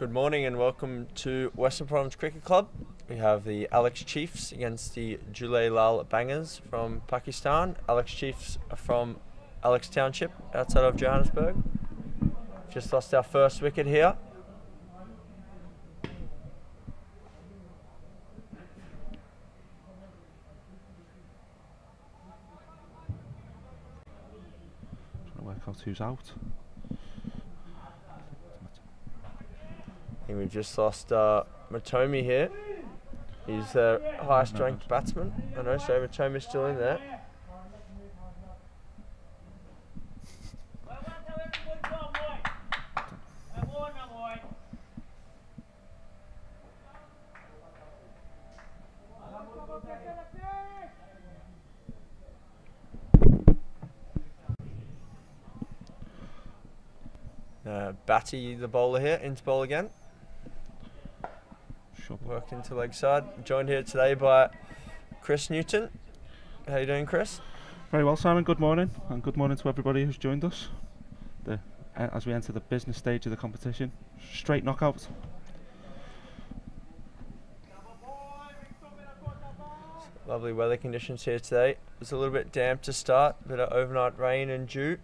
Good morning and welcome to Western Province Cricket Club. We have the Alex Chiefs against the Jhoolay Laal Bangers from Pakistan. Alex Chiefs are from Alex Township outside of Johannesburg. Just lost our first wicket here. Trying to work out who's out. I think we've just lost Matomi here. He's the highest ranked batsman. I know, so Matomi's still in there. Batty, the bowler here, into bowl again. Worked into leg side. Joined here today by Chris Newton. How you doing, Chris? Very well, Simon. Good morning, and good morning to everybody who's joined us. As we enter the business stage of the competition, straight knockout. Lovely weather conditions here today. It's a little bit damp to start, a bit of overnight rain and dew.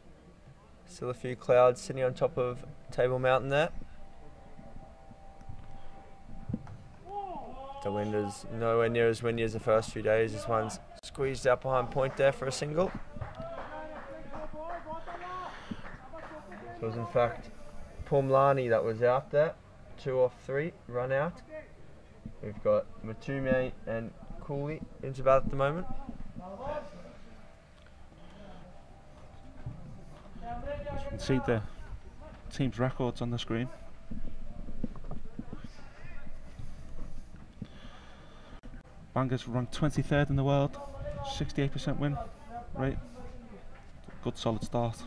Still a few clouds sitting on top of Table Mountain there. The wind is nowhere near as windy as the first few days. This one's squeezed out behind point there for a single. So it was in fact Pumlani that was out there. 2 off 3, run out. We've got Matume and Cooley into bat at the moment. As you can see the team's records on the screen. Bangers ranked 23rd in the world, 68% win rate. Good solid start.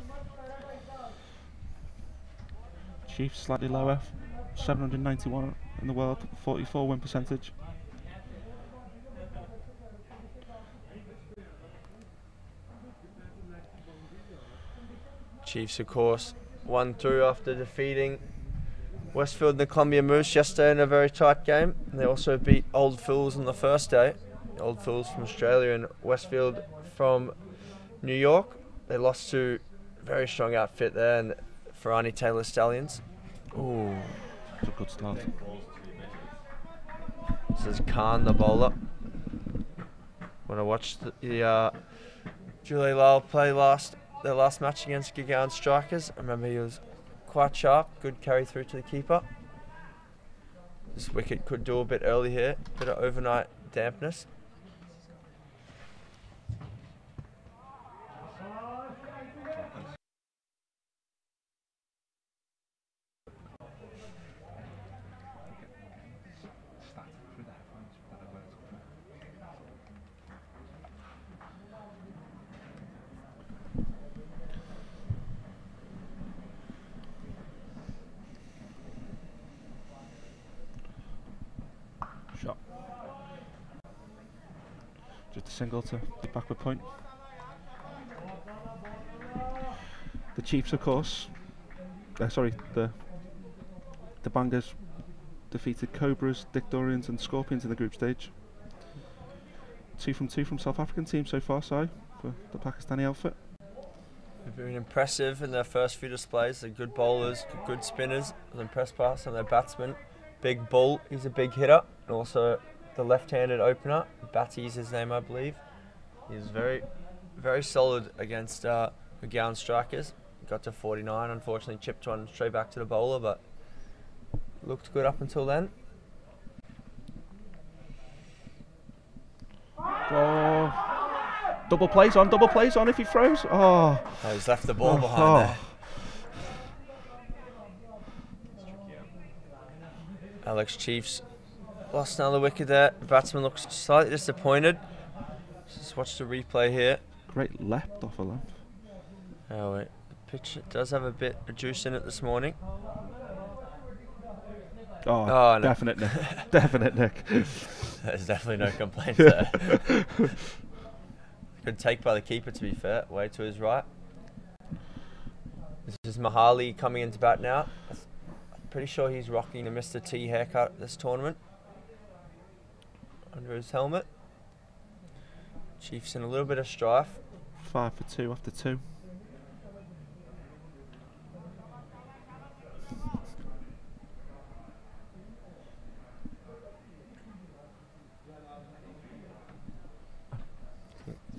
Chiefs slightly lower, 791 in the world, 44 win percentage. Chiefs, of course, won through after defeating Westfield and the Columbia Moose yesterday in a very tight game. And they also beat Old Fools on the first day. Old Fools from Australia and Westfield from New York. They lost to a very strong outfit there, and Ferrani Taylor Stallions. Ooh, that's a good start. This is Khan, the bowler. When I watched the Jhoolay Laal play their last match against Gagaun Strikers, I remember he was quite sharp, good carry through to the keeper. This wicket could do a bit early here, bit of overnight dampness. Shot. Just a single to the backward point. The Chiefs, of course. The Bangers defeated Cobras, Dictorians, and Scorpions in the group stage. 2 from 2 from South African team so far, for the Pakistani outfit. They've been impressive in their first few displays. They're good bowlers, good spinners. I was impressed by some of their batsmen. Big Bull, he's a big hitter, and also the left-handed opener, Batty's his name, I believe. He's very, very solid against Gagaun Strikers. Got to 49, unfortunately chipped one straight back to the bowler, but looked good up until then. Oh, double plays on if he throws. Oh, He's left the ball behind there. Alex Chiefs lost another wicket there. The batsman looks slightly disappointed. Just watch the replay here. Great left off a lamp. Oh wait, the pitch does have a bit of juice in it this morning. Oh, no. Definite Nick. Definite Nick. There's definitely no complaints there. Good take by the keeper, to be fair. Way to his right. This is Mahali coming into bat now. I pretty sure he's rocking a Mr. T haircut this tournament under his helmet. Chief's in a little bit of strife. 5 for 2 after 2.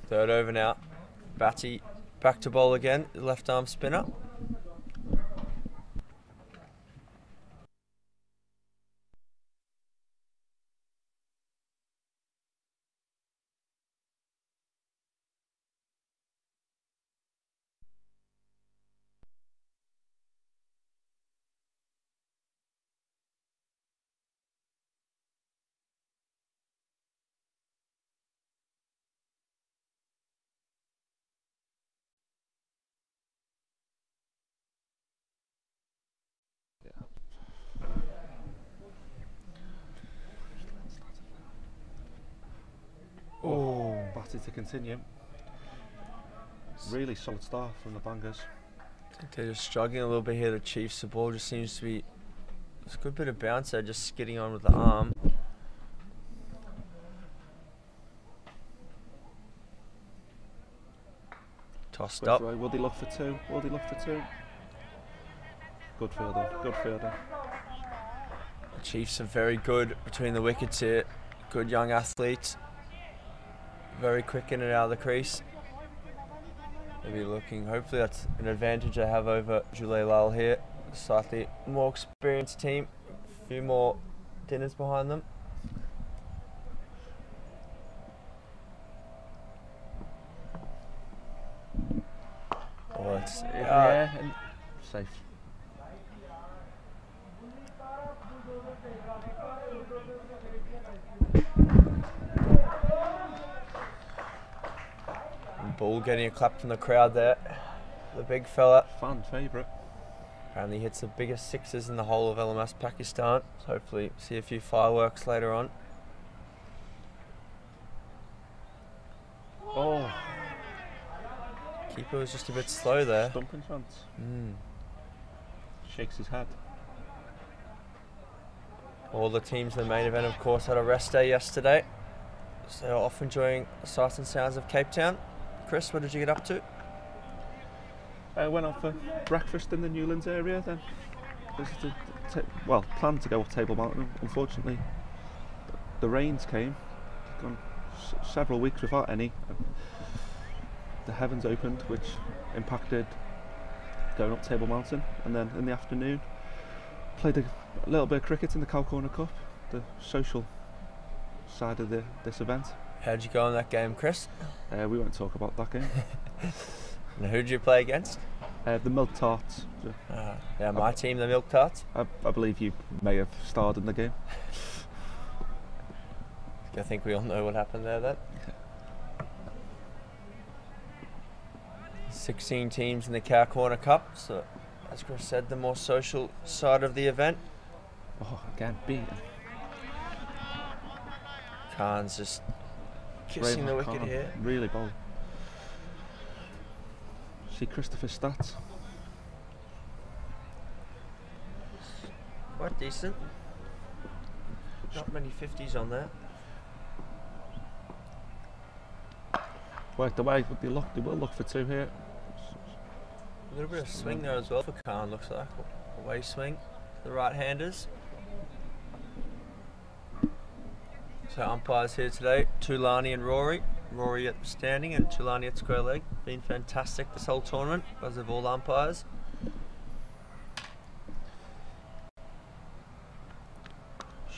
Third over now. Batty back to bowl again. Left arm spinner. Oh, Batty to continue. Really solid start from the Bangers. I think they're just struggling a little bit here. The Chiefs, the ball just seems to be. There's a good bit of bounce there, just skidding on with the arm. Tossed up. Will they look for 2? Will they look for 2? Good fielder, good fielder. The Chiefs are very good between the wickets here. Good young athletes. Very quick in and out of the crease. They'll be looking, hopefully that's an advantage they have over Jhoolay Laal here. Slightly more experienced team. A few more dinners behind them. Oh, it's and safe. Ball getting a clap from the crowd there. The big fella. Fan favourite. Apparently hits the biggest sixes in the whole of LMS Pakistan. So hopefully see a few fireworks later on. Oh. Keeper was just a bit slow there. Stumping chance. Shakes his head. All the teams in the main event, of course, had a rest day yesterday. So they're off enjoying the sights and sounds of Cape Town. Chris, what did you get up to? I went out for breakfast in the Newlands area, then visited, planned to go off Table Mountain. Unfortunately, the rains came. Gone several weeks without any. The heavens opened, which impacted going up Table Mountain, and then in the afternoon played a little bit of cricket in the Cow Corner Cup, the social side of this event. How'd you go in that game, Chris? We won't talk about that game. And who did you play against? The Milk Tarts. Yeah, my team, the Milk Tarts. I believe you may have starred in the game. I think we all know what happened there then. 16 teams in the Cow Corner Cup, so as Chris said, the more social side of the event. Oh, again, beaten. Khan's just kissing the wicket here. Really bold. See Christopher's stats. Quite decent. Not many 50s on there. Worked away, but they will look for 2 here. A little bit of swing there as well for Khan, looks like. Away swing to the right-handers. So umpires here today, Tulani and Rory. Rory at standing and Tulani at square leg. Been fantastic this whole tournament because of all umpires.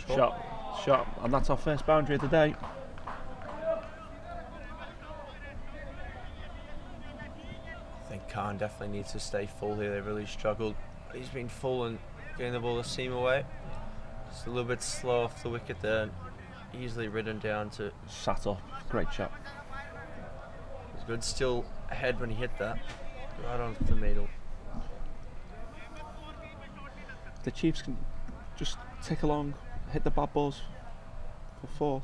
Shot, and that's our first boundary of the day. I think Khan definitely needs to stay full here. They really struggled. He's been full and getting the ball to seam away. Just a little bit slow off the wicket there. And easily ridden down to. Sat up. Great shot. It was good. Still ahead when he hit that. Right on the middle. The Chiefs can just tick along, hit the bad balls for 4.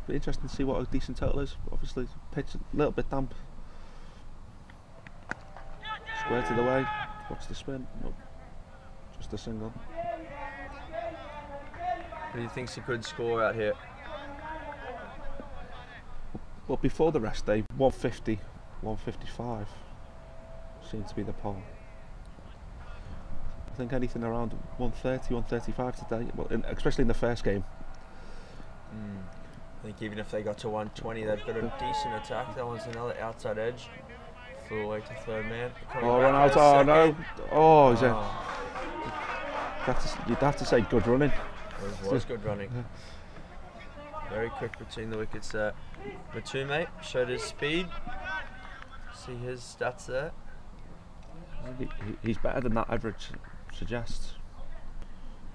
Be interesting to see what a decent total is. Obviously, pitch a little bit damp. Square to the way. Watch the spin. Nope. Just a single. What do you think's a good score out here? Well, before the rest day, 150, 155 seemed to be the poll. I think anything around 130, 135 today, well, especially in the first game. I think even if they got to 120, they've got a decent attack. That one's another outside edge. Flew away to third man. Oh, run out, oh no. Oh, is it? You'd have to say good running. It was good running. Very quick between the wickets there. Matume showed his speed. See his stats there. He's better than that average suggests.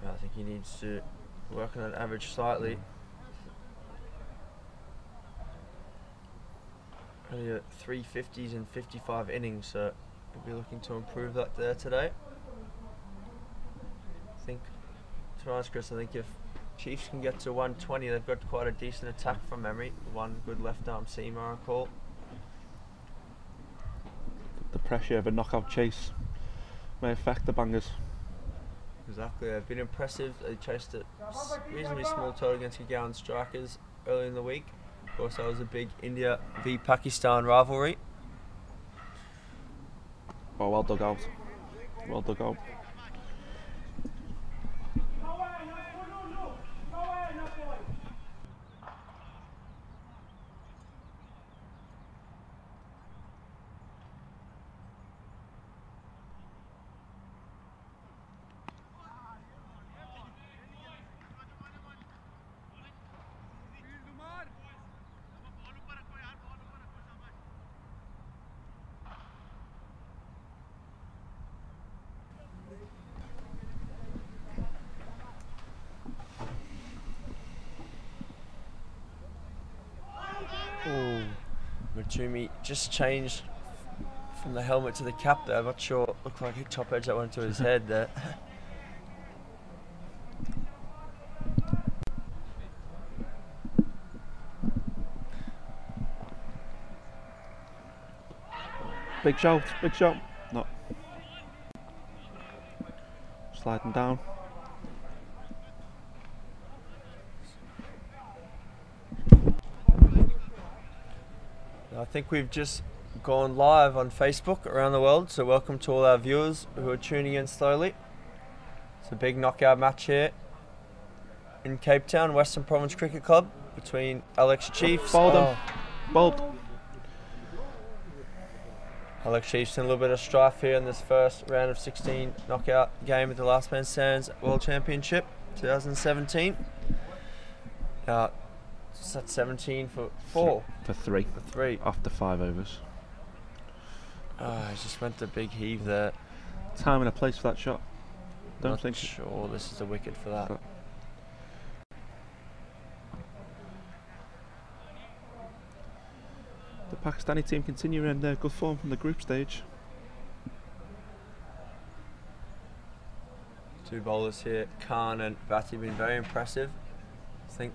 I think he needs to work on that average slightly. Only at 350s in 55 innings, so we'll be looking to improve that there today. I think, to be honest, Chris, I think if Chiefs can get to 120, they've got quite a decent attack from memory. One good left arm seamer, I recall. The pressure of a knockout chase may affect the Bangers. Exactly, they've been impressive. They chased a reasonably small total against Gagawan Strikers early in the week. Of course, that was a big India v Pakistan rivalry. Oh, well dug out. Well dug out. Matume just changed from the helmet to the cap there. I'm not sure. Looked like a top edge that went to his head there. Big shot, big shot. No. Sliding down. I think we've just gone live on Facebook around the world, so welcome to all our viewers who are tuning in slowly. It's a big knockout match here in Cape Town, Western Province Cricket Club, between Alex Chiefs. Bowled. Alex Chiefs in a little bit of strife here in this first round of 16 knockout game of the Last Man Stands World Championship 2017. So that's 17 for 4. For 3. For 3. After 5 overs. He just went the big heave there. Time and a place for that shot. Don't think. Sure, this is a wicket for that. The Pakistani team continuing their good form from the group stage. 2 bowlers here, Khan and Bhatti, been very impressive. I think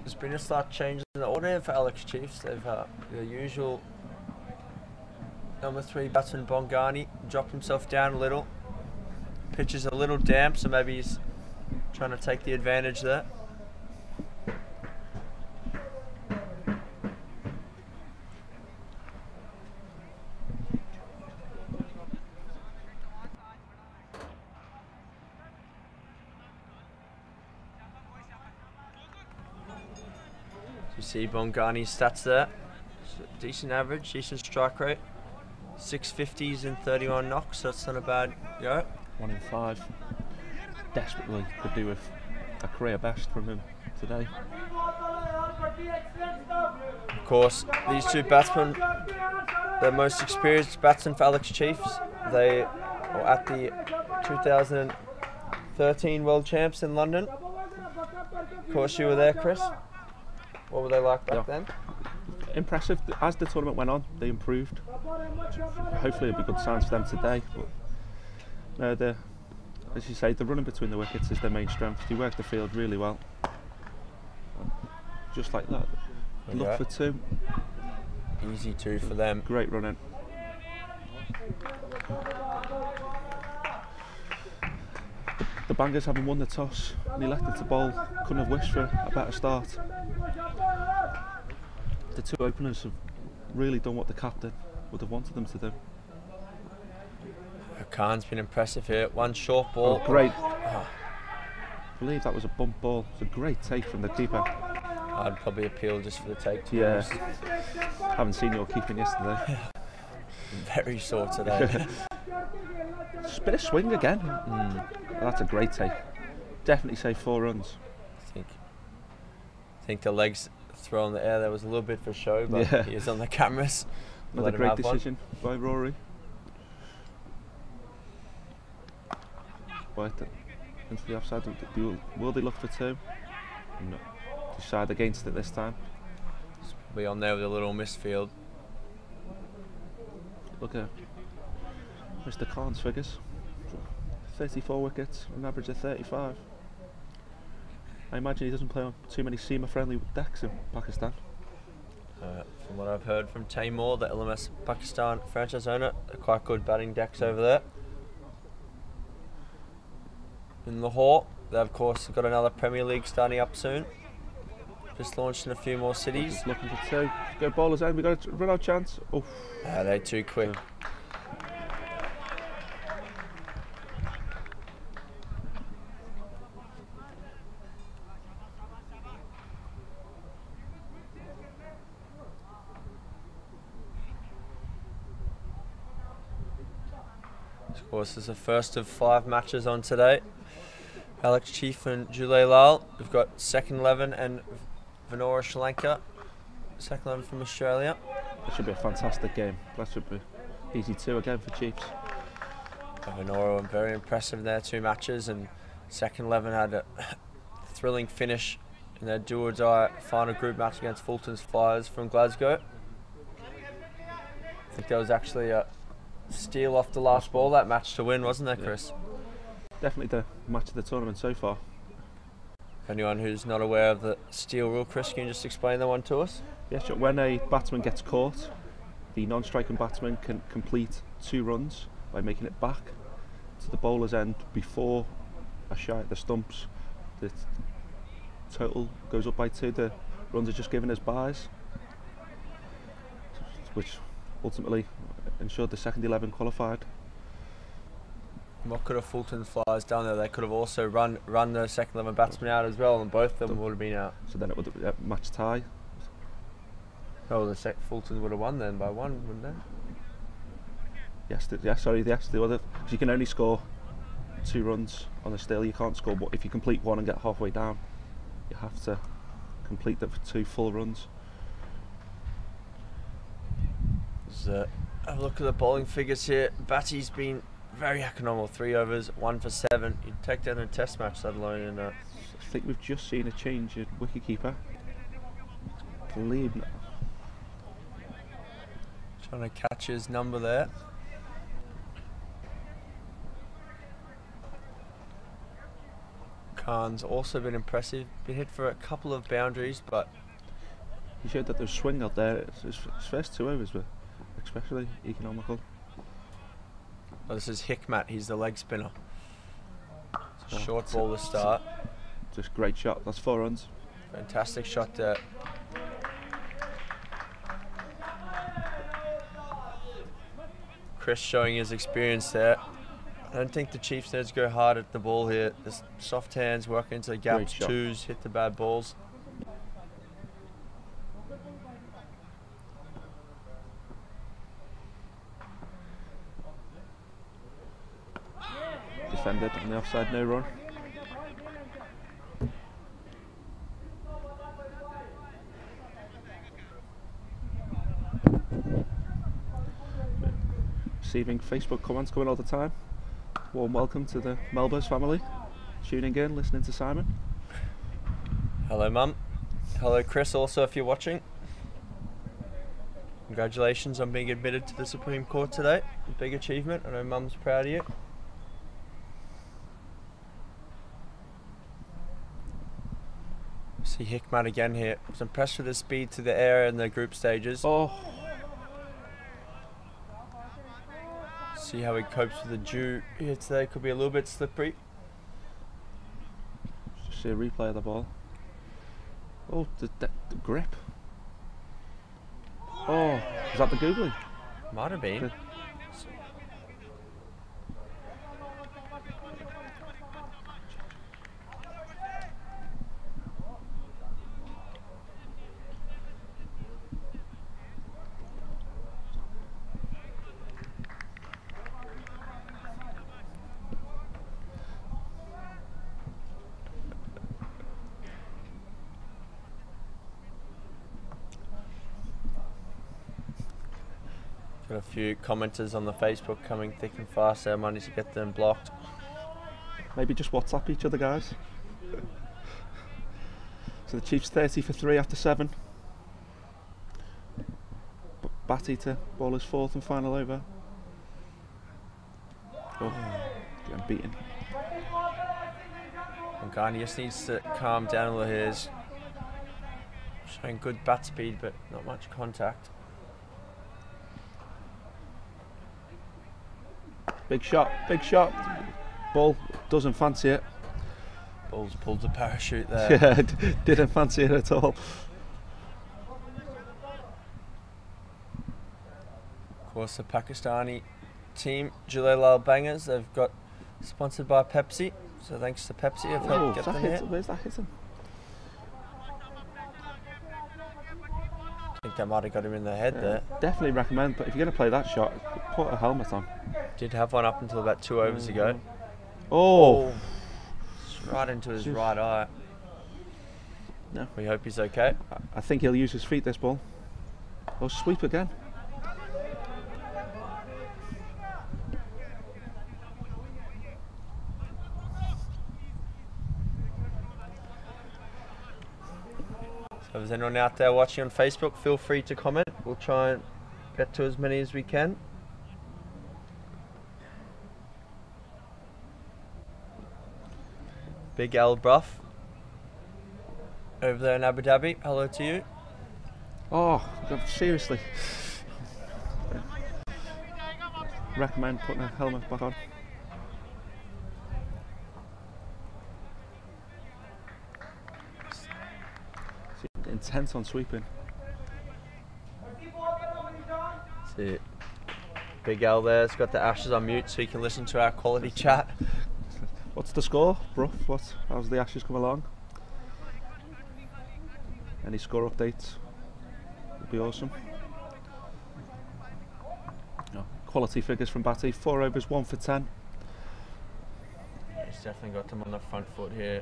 there's been a slight change in the order for Alex Chiefs. They've the usual number 3 batsman Bongani dropped himself down a little. Pitch is a little damp, so maybe he's trying to take the advantage there. You see Bongani's stats there. Decent average, decent strike rate. 650s and 31 knocks, so that's not a bad go. 1 in 5. Desperately could do with a career best from him today. Of course, these 2 batsmen, the most experienced batsmen for Alex Chiefs. They were at the 2013 World Champs in London. Of course, you were there, Chris. What were they like back then? Impressive. As the tournament went on, they improved. Hopefully it'll be good signs for them today. But as you say, the running between the wickets is their main strength. They work the field really well. Just like that. Look for 2. Easy 2 for them. Great running. The Bangers, having won the toss and elected to bowl, couldn't have wished for a better start. The two openers have really done what the captain would have wanted them to do. Khan's been impressive here. One short ball. Oh, great. I believe that was a bump ball. It's a great take from the keeper. I'd probably appeal just for the take. Yeah. Haven't seen your keeping yesterday. Very sore today. Just a bit of swing again. That's a great take. Definitely say 4 runs. I think the legs throw in the air there was a little bit for show, but yeah. he is on the cameras. Another great decision by Rory. Right into the offside. Will they look for 2? No. Decide against it this time. Be on there with a little misfield. Look at Mr. Khan's figures. 34 wickets, an average of 35. I imagine he doesn't play on too many seamer-friendly decks in Pakistan. From what I've heard from Taimur, the LMS Pakistan franchise owner, they're quite good batting decks over there. In Lahore, they of course got another Premier League starting up soon. Just launched in a few more cities. Just looking for 2. Go bowlers in, we got a run-out chance. Oh. They're too quick. Of course, this is the first of 5 matches on today. Alex Chief and Jhoolay Laal. We've got second 11 and Vanora Sri Lanka. Second 11 from Australia. That should be a fantastic game. That should be easy 2 again for Chiefs. Vanora were very impressive in their 2 matches, and second 11 had a thrilling finish in their do-or-die final group match against Fulton's Flyers from Glasgow. I think there was actually a steal off the last ball that match to win, wasn't there, Chris? Definitely the match of the tournament so far. For anyone who's not aware of the steal rule, Chris, can you just explain that one to us? Yes, sure. When a batsman gets caught, the non-striking batsman can complete 2 runs by making it back to the bowler's end before a shy at the stumps. The total goes up by 2. The runs are just given as byes, which ultimately ensured the second 11 qualified. What could have Fulton's Flyers done there? They could have also run the second 11 batsmen out as well, and both of them would have been out. So then it would have match tie. Oh, Fulton would have won then by 1, wouldn't they? Yes, the other. Because you can only score 2 runs on a steal. You can't score, but if you complete 1 and get halfway down, you have to complete that for 2 full runs. Have a look at the bowling figures here. Batty's been very economical. 3 overs, 1 for 7. You'd take that in a test match, let alone in a... I think we've just seen a change in wicketkeeper. I believe. Trying to catch his number there. Khan's also been impressive. Been hit for a couple of boundaries, but He showed that there's swing out there. His first 2 overs were especially economical. oh, this is Hikmat. He's the leg spinner. It's a short ball to start. Just great shot. That's 4 runs. Fantastic shot there. Chris showing his experience there. I don't think the Chiefs need to go hard at the ball here. Just soft hands, work into the gaps, 2s, hit the bad balls. Defended on the offside, no run. Receiving Facebook comments coming all the time. Warm welcome to the Melbers family. Tuning in, listening to Simon. Hello, Mum. Hello, Chris, also, if you're watching. Congratulations on being admitted to the Supreme Court today. A big achievement. I know Mum's proud of you. See Hikmat again here. I was impressed with his speed to the air in the group stages. Oh, See how he copes with the dew here today. Could be a little bit slippery. see a replay of the ball. Oh, the grip. Oh, is that the googly? Might have been. Got a few commenters on the Facebook coming thick and fast there. Might need to get them blocked. Maybe just WhatsApp each other, guys. So the Chiefs 30 for 3 after 7. Batty to ball his 4th and final over. Oh, getting beaten. Ghani just needs to calm down a little here. He's showing good bat speed, but not much contact. Big shot, big shot. Ball doesn't fancy it. Ball's pulled the parachute there. Yeah, didn't fancy it at all. Of course, the Pakistani team, Jhoolay Laal Bangers, they've got sponsored by Pepsi. So thanks to Pepsi, have helped get them here. Where's that hitting? I think that might have got him in the head there. Definitely recommend, but if you're going to play that shot, put a helmet on. Did have one up until about 2 overs ago. Oh! Right into his right eye. No. We hope he's okay. I think he'll use his feet this ball. Oh, sweep again. So if there's anyone out there watching on Facebook, feel free to comment. We'll try and get to as many as we can. Big Al Bruff over there in Abu Dhabi. Hello to you. Oh, God, seriously. Recommend putting a helmet back on. Intense on sweeping. See, Big Al there's got the Ashes on mute so he can listen to our quality chat. What's the score, Bruff? How's the Ashes come along? Any score updates would be awesome. Oh, quality figures from Batty. 4 overs, 1 for 10. He's definitely got them on the front foot here.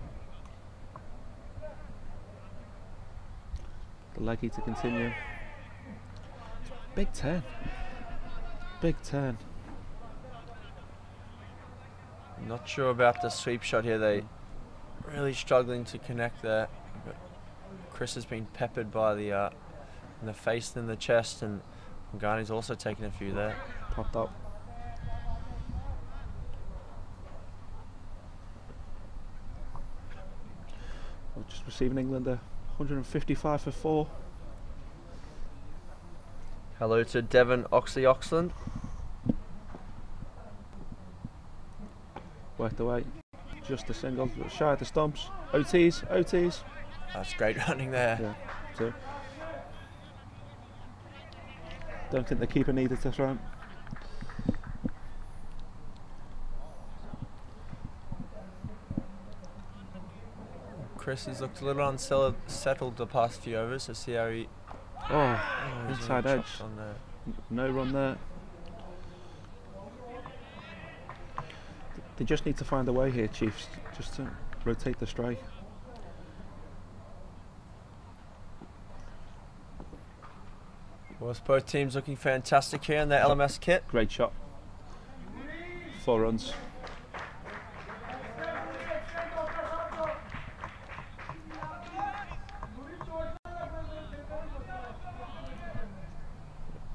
The leggy to continue. Big turn. Big turn. Not sure about the sweep shot here. They really struggling to connect there. But Chris has been peppered by the in the face and in the chest, and Ghani's also taken a few there. Popped up. We're just receiving England a 155 for 4. Hello to Devon Oxley-Oxland. Worked away. Just a single. Shy of the stumps. OTs, OTs. That's great running there. Yeah, so don't think the keeper needed to throw him. Chris has looked a little unsettled the past few overs, so see how he... Oh, inside edge. On there. No run there. They just need to find a way here, Chiefs, just to rotate the strike. Well, both teams looking fantastic here in their LMS kit. Great shot. 4 runs.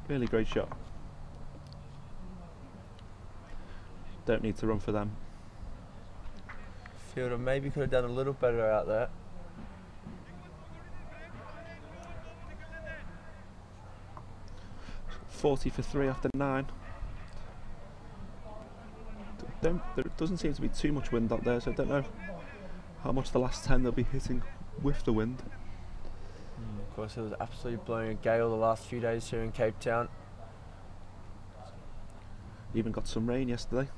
Really great shot. Don't need to run for them. Fielder maybe could have done a little better out there. .40 for 3 after 9. There doesn't seem to be too much wind up there, so I don't know how much the last 10 they'll be hitting with the wind. Of course, it was absolutely blowing a gale the last few days here in Cape Town. Even got some rain yesterday.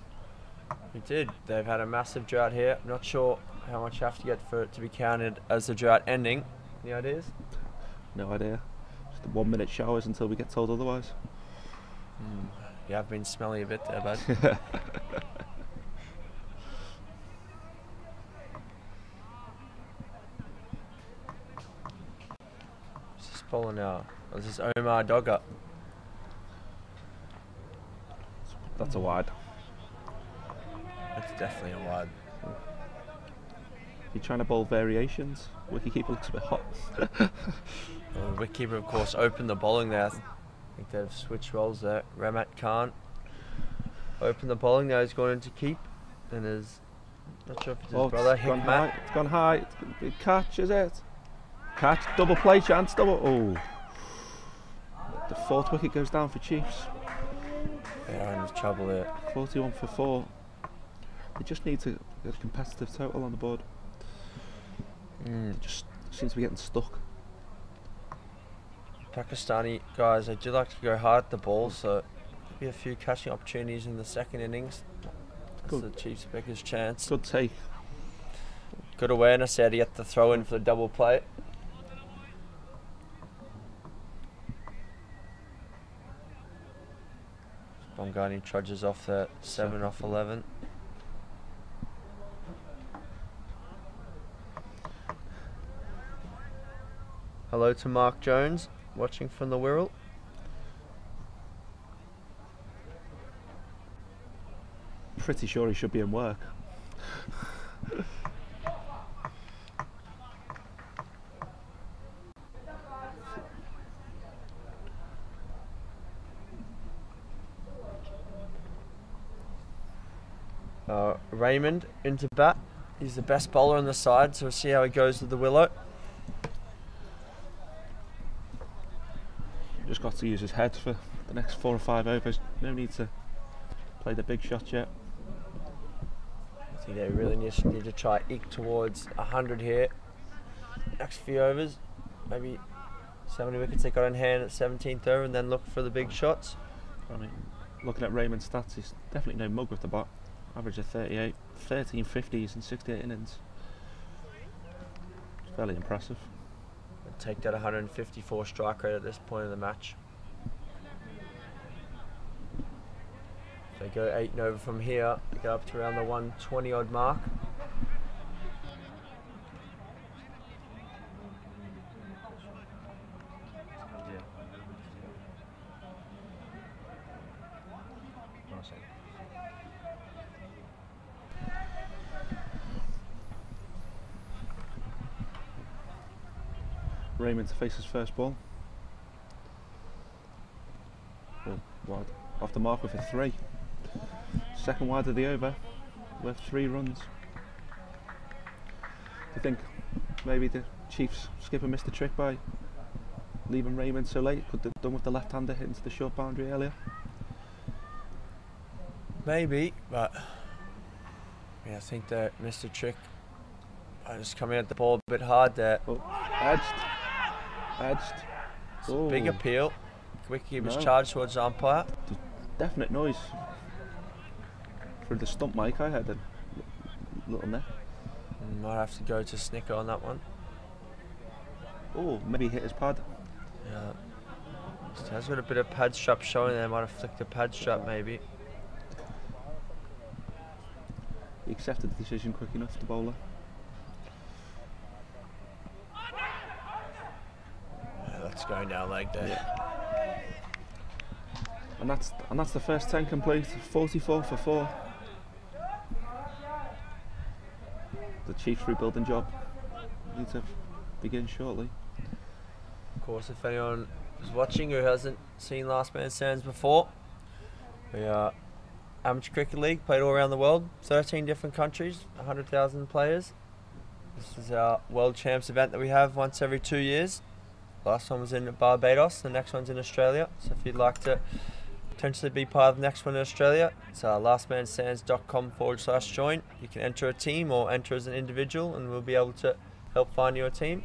We did. They've had a massive drought here. I'm not sure how much you have to get for it to be counted as the drought ending. Any ideas? No idea. Just 1 minute showers until we get told otherwise. You have been smelly a bit there, bud. What's this bowler now? Oh, this is Omar Dogger. That's a wide. It's definitely a wide. If you're trying to bowl variations, wicketkeeper looks a bit hot. Well, the wicketkeeper, of course, opened the bowling there. I think they've switched roles there. Ramat Khan opened the bowling. Now he's going into keep, and is not sure if it's his brother Hikmat. It's gone high. It's going to be a catch, is it? Catch, double play chance, double. Oh, the 4th wicket goes down for Chiefs. They're in trouble there. 41 for 4. They just need to get a competitive total on the board. They just seems to be getting stuck. Pakistani guys, they do like to go hard at the ball, so there'll be a few catching opportunities in the second innings. That's the Chiefs' biggest chance. Good take. Good awareness there to get the throw in for the double play. Bongani trudges off there, 7 off 11. Hello to Mark Jones, watching from the Wirral. Pretty sure he should be in work. Raymond into bat. He's the best bowler on the side, so we'll see how he goes with the Willow. Just got to use his head for the next 4 or 5 overs. No need to play the big shots yet. I think they really need to try eke towards 100 here. Next few overs, maybe 70 wickets they got in hand at 17th over, and then look for the big shots. I mean, looking at Raymond's stats, he's definitely no mug with the bat. Average of 38, 13 50s in 68 innings. It's fairly impressive. And take that 154 strike rate at this point in the match. If they go 8 and over from here, go up to around the 120 odd mark. Raymond to face his first ball. Wide. Off the mark with a 3. Second wide of the over, worth 3 runs. Do you think maybe the Chiefs skipper missed the trick by leaving Raymond so late? Could they've done with the left-hander hitting to the short boundary earlier? Maybe, but yeah, I think they missed a trick. I just coming at the ball a bit hard there. Oh, edged. Oh. Big appeal. Wicketkeeper's charged towards the umpire. Definite noise. For the stump mic, I had a little neck. Might have to go to Snicker on that one. Oh, maybe hit his pad. Yeah. Just has got a bit of pad strap showing there. Might have flicked the pad strap maybe. He accepted the decision quick enough, the bowler. That's going down leg there. Yeah. And that's the first 10 complete. 44 for 4. The Chiefs' rebuilding job needs to begin shortly. Of course, if anyone is watching who hasn't seen Last Man Stands before, we are Amateur Cricket League, played all around the world, 13 different countries, 100,000 players. This is our World Champs event that we have once every 2 years. Last one was in Barbados, the next one's in Australia. So if you'd like to potentially be part of the next one in Australia. It's lastmanstands.com/join. You can enter a team or enter as an individual, and we'll be able to help find your team.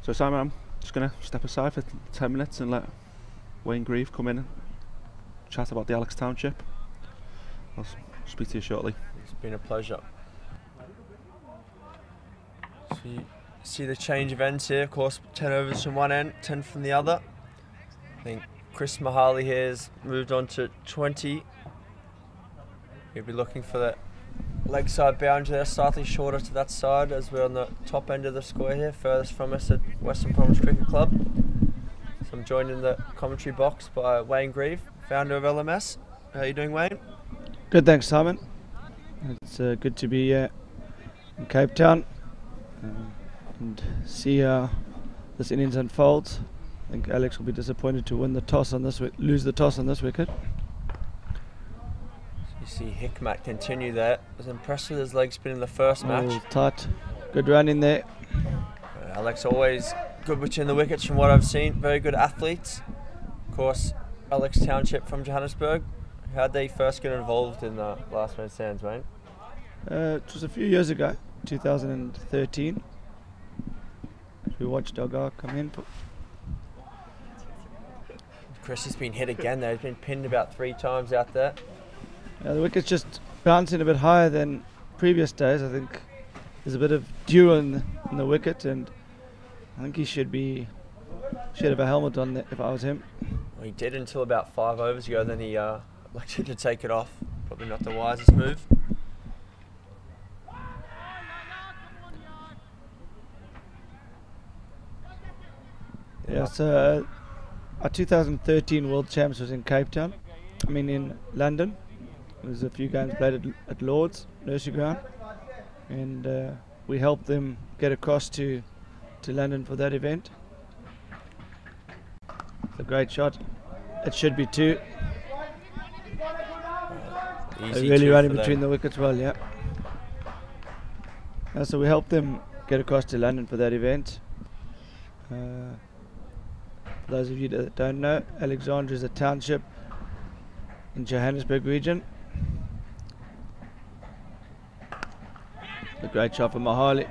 So Simon, I'm just going to step aside for 10 minutes and let Wayne Grieve come in and chat about the Alex Township. I'll speak to you shortly. It's been a pleasure. So you see the change of ends here, of course, 10 overs from one end, 10 from the other. I think Chris Mahali here has moved on to 20. He'll be looking for the leg side boundary there, slightly shorter to that side as we're on the top end of the square here, furthest from us at Western Province Cricket Club. So I'm joined in the commentary box by Wayne Grieve, founder of LMS. How are you doing, Wayne? Good, thanks, Simon. It's good to be in Cape Town and see how this innings unfolds. I think Alex will be disappointed to win the toss on this, lose the toss on this wicket. You see Hikmat continue there. I was impressed with his leg spin in the first match. Tight. Good run in there. Alex always good between the wickets from what I've seen. Very good athletes. Of course, Alex Township from Johannesburg. How did they first get involved in the Last Man Stands, mate? It was a few years ago, 2013. We watched our guy come in. Chris has been hit again there. He's been pinned about 3 times out there. The wicket's just bouncing a bit higher than previous days. I think there's a bit of dew in the wicket, and I think he should have a helmet on if I was him. Well, he did until about 5 overs ago, then he elected to take it off. Probably not the wisest move. Yeah, so our 2013 World Champs was in Cape Town. In London. There's a few games played at Lord's Nursery Ground, and we helped them get across to London for that event. It's a great shot. It should be 2. Easy really 2 running for between them. the wickets well, yeah. So we helped them get across to London for that event. For those of you that don't know, Alexandra is a township in Johannesburg region. A great shot for Mahali.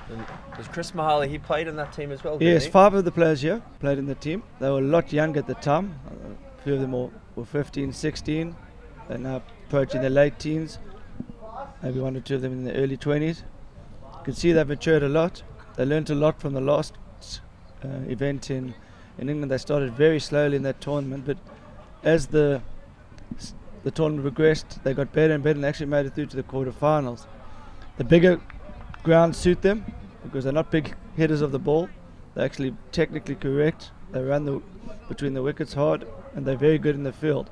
And was Chris Mahali, he played in that team as well, Yes, didn't he? 5 of the players here played in the team. They were a lot younger at the time. A few of them were 15, 16. They're now approaching their late teens. Maybe 1 or 2 of them in the early 20s. You can see they've matured a lot. They learnt a lot from the last event in England. They started very slowly in that tournament, but as the tournament progressed, they got better and better and actually made it through to the quarterfinals. The bigger grounds suit them because they're not big hitters of the ball. They're actually technically correct. They run between the wickets hard, and they're very good in the field.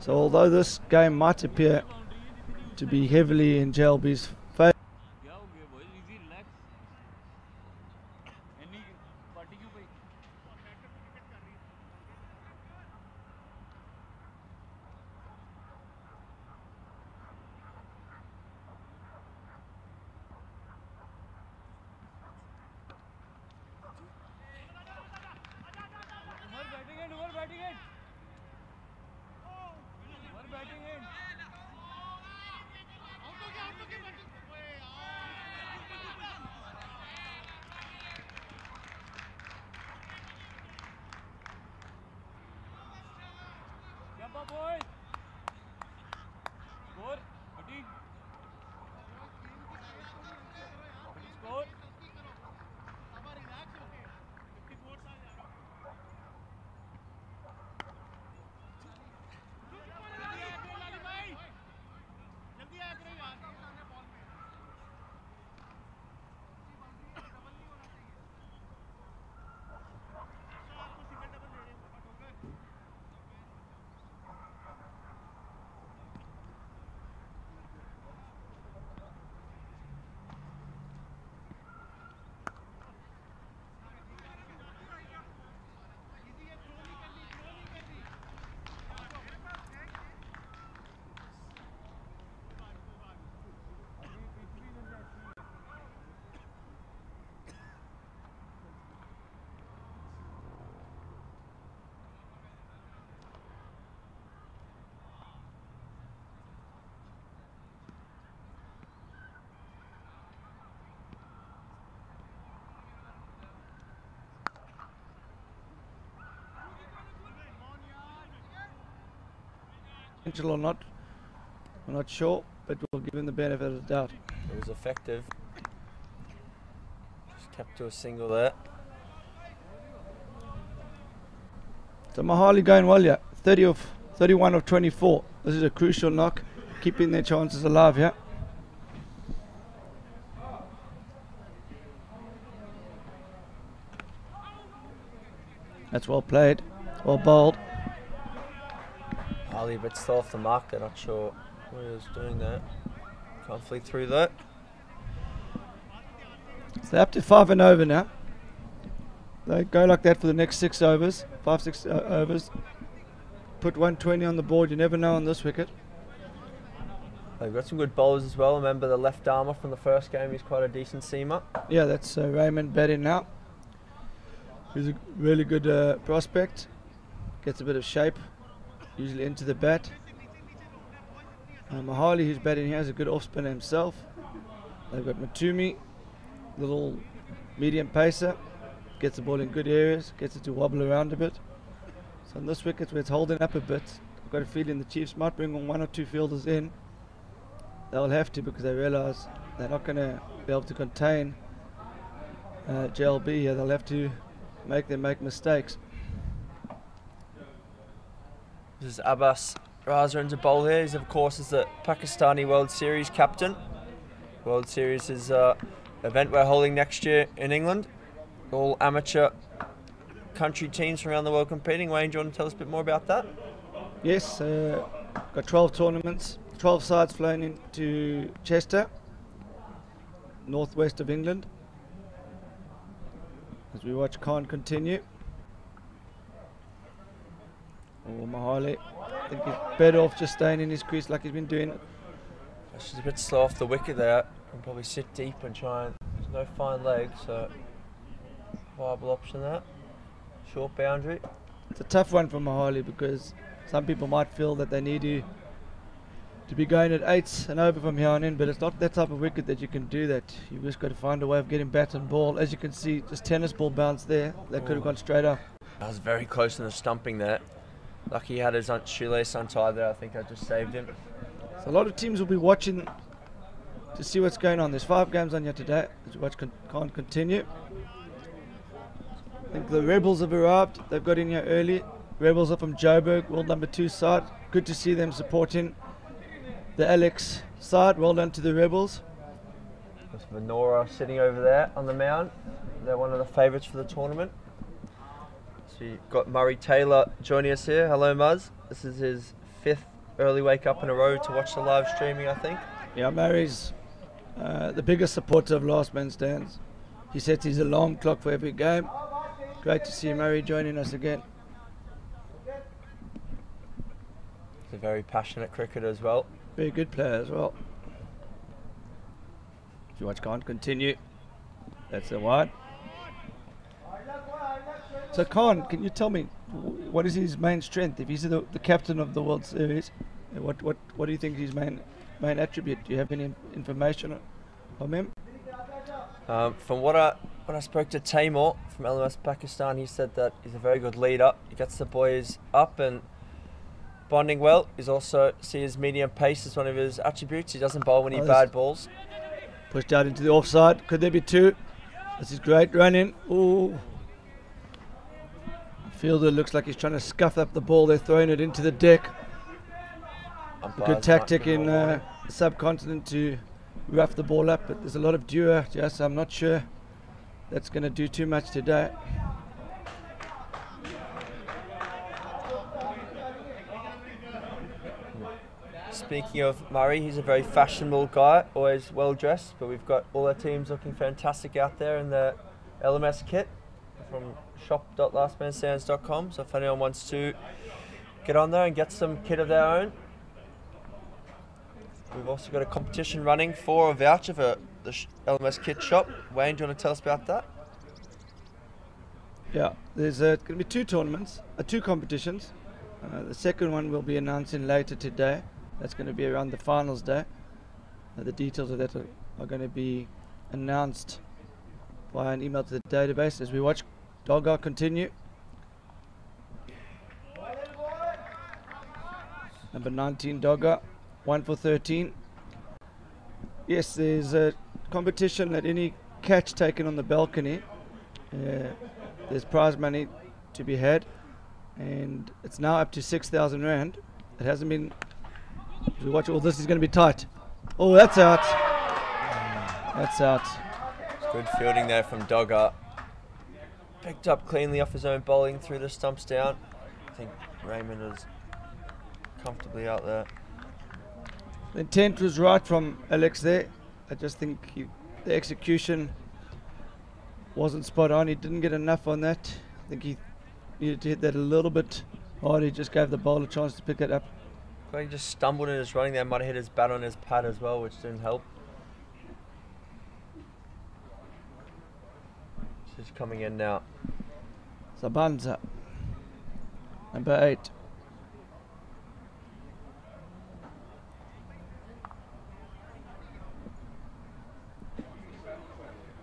So although this game might appear to be heavily in JLB's favour, potential or not, we're not sure, but we'll give him the benefit of the doubt. It was effective. Just kept to a single there. So Mahali going well, yeah. 31 of 24. This is a crucial knock, keeping their chances alive, yeah. That's well played, well bowled. Harley a bit still off the mark. They're not sure what he was doing there. Can't flee through that. So they're up to 5 and over now. They go like that for the next 6 overs, 5-6 overs. Put 120 on the board, you never know on this wicket. They've got some good bowlers as well. Remember the left armer from the first game, he's quite a decent seamer. Yeah, that's Raymond batting now. He's a really good prospect. Gets a bit of shape, usually into the bat. Mahali, who's batting here, has a good off spinner himself. They've got Matumi, little medium pacer. Gets the ball in good areas, gets it to wobble around a bit. So on this wicket where it's holding up a bit, I've got a feeling the Chiefs might bring on 1 or 2 fielders in. They'll have to, because they realise they're not going to be able to contain JLB here. They'll have to make them make mistakes. This is Abbas Raza into bowl here. He's of course is the Pakistani World Series captain. World Series is an event we're holding next year in England. All amateur country teams from around the world competing. Wayne, do you want to tell us a bit more about that? Yes, got 12 tournaments, 12 sides flown into Chester, northwest of England. As we watch Khan continue. Oh, Mahali, I think he's better off just staying in his crease like he's been doing. She's a bit slow off the wicket there. Can probably sit deep and try and, there's no fine leg, so viable option there. Short boundary. It's a tough one for Mahali because some people might feel that they need to be going at 8s and over from here on in, but it's not that type of wicket that you can do that. You've just got to find a way of getting bat and ball. As you can see, just tennis ball bounce there. That could have gone straight up. That was very close to the stumping there. Lucky he had his shoelace untied there. I think that just saved him. So a lot of teams will be watching to see what's going on. There's 5 games on here today. As you watch Khan continue. I think the Rebels have arrived. They've got in here early. Rebels are from Joburg, world number 2 side. Good to see them supporting the Alex side. Well done to the Rebels. There's Venora sitting over there on the mound. They're one of the favourites for the tournament. So you've got Murray Taylor joining us here. Hello, Muzz. This is his 5th early wake up in a row to watch the live streaming, I think. Yeah, Murray's the biggest supporter of Last Man Stands. He sets his alarm clock for every game. Great to see Murray joining us again. He's a very passionate cricketer as well. Very good player as well. If you watch Khan continue. That's the wide. So Khan, can you tell me what is his main strength? If he's the captain of the World Series, what do you think is his main attribute? Do you have any information on him? From when I spoke to Taimur from LMS Pakistan, he said that he's a very good leader. He gets the boys up and bonding well. He's also see his medium pace as one of his attributes. He doesn't bowl when he bad balls. Pushed out into the offside. Could there be 2? This is great running. Ooh. Fielder looks like he's trying to scuff up the ball. They're throwing it into the deck. Good tactic in the subcontinent to rough the ball up, but there's a lot of dew. Yes, I'm not sure that's going to do too much today. Speaking of Murray, he's a very fashionable guy, always well dressed, but we've got all our teams looking fantastic out there in the LMS kit from shop.lastmanstands.com, so if anyone wants to get on there and get some kit of their own. We've also got a competition running for a voucher for the LMS kit shop. Wayne, do you want to tell us about that? Yeah, there's going to be 2 tournaments, 2 competitions. The second one will be announcing later today. That's going to be around the finals day. The details of that are going to be announced via an email to the database as we watch Dogger continue. Number 19 Dogger, 1 for 13. Yes, there's a competition at any catch taken on the balcony. There's prize money to be had, and it's now up to 6,000 rand. It hasn't been. If you watch all this, is going to be tight. Oh, that's out. That's out. Good fielding there from Dogger. Picked up cleanly off his own bowling, threw the stumps down. I think Raymond is comfortably out there. The intent was right from Alex there. I just think the execution wasn't spot on. He didn't get enough on that. I think he needed to hit that a little bit hard. He just gave the bowler a chance to pick it up. He just stumbled in his running there, might have hit his bat on his pad as well, which didn't help. She's coming in now. Sabanza, number 8.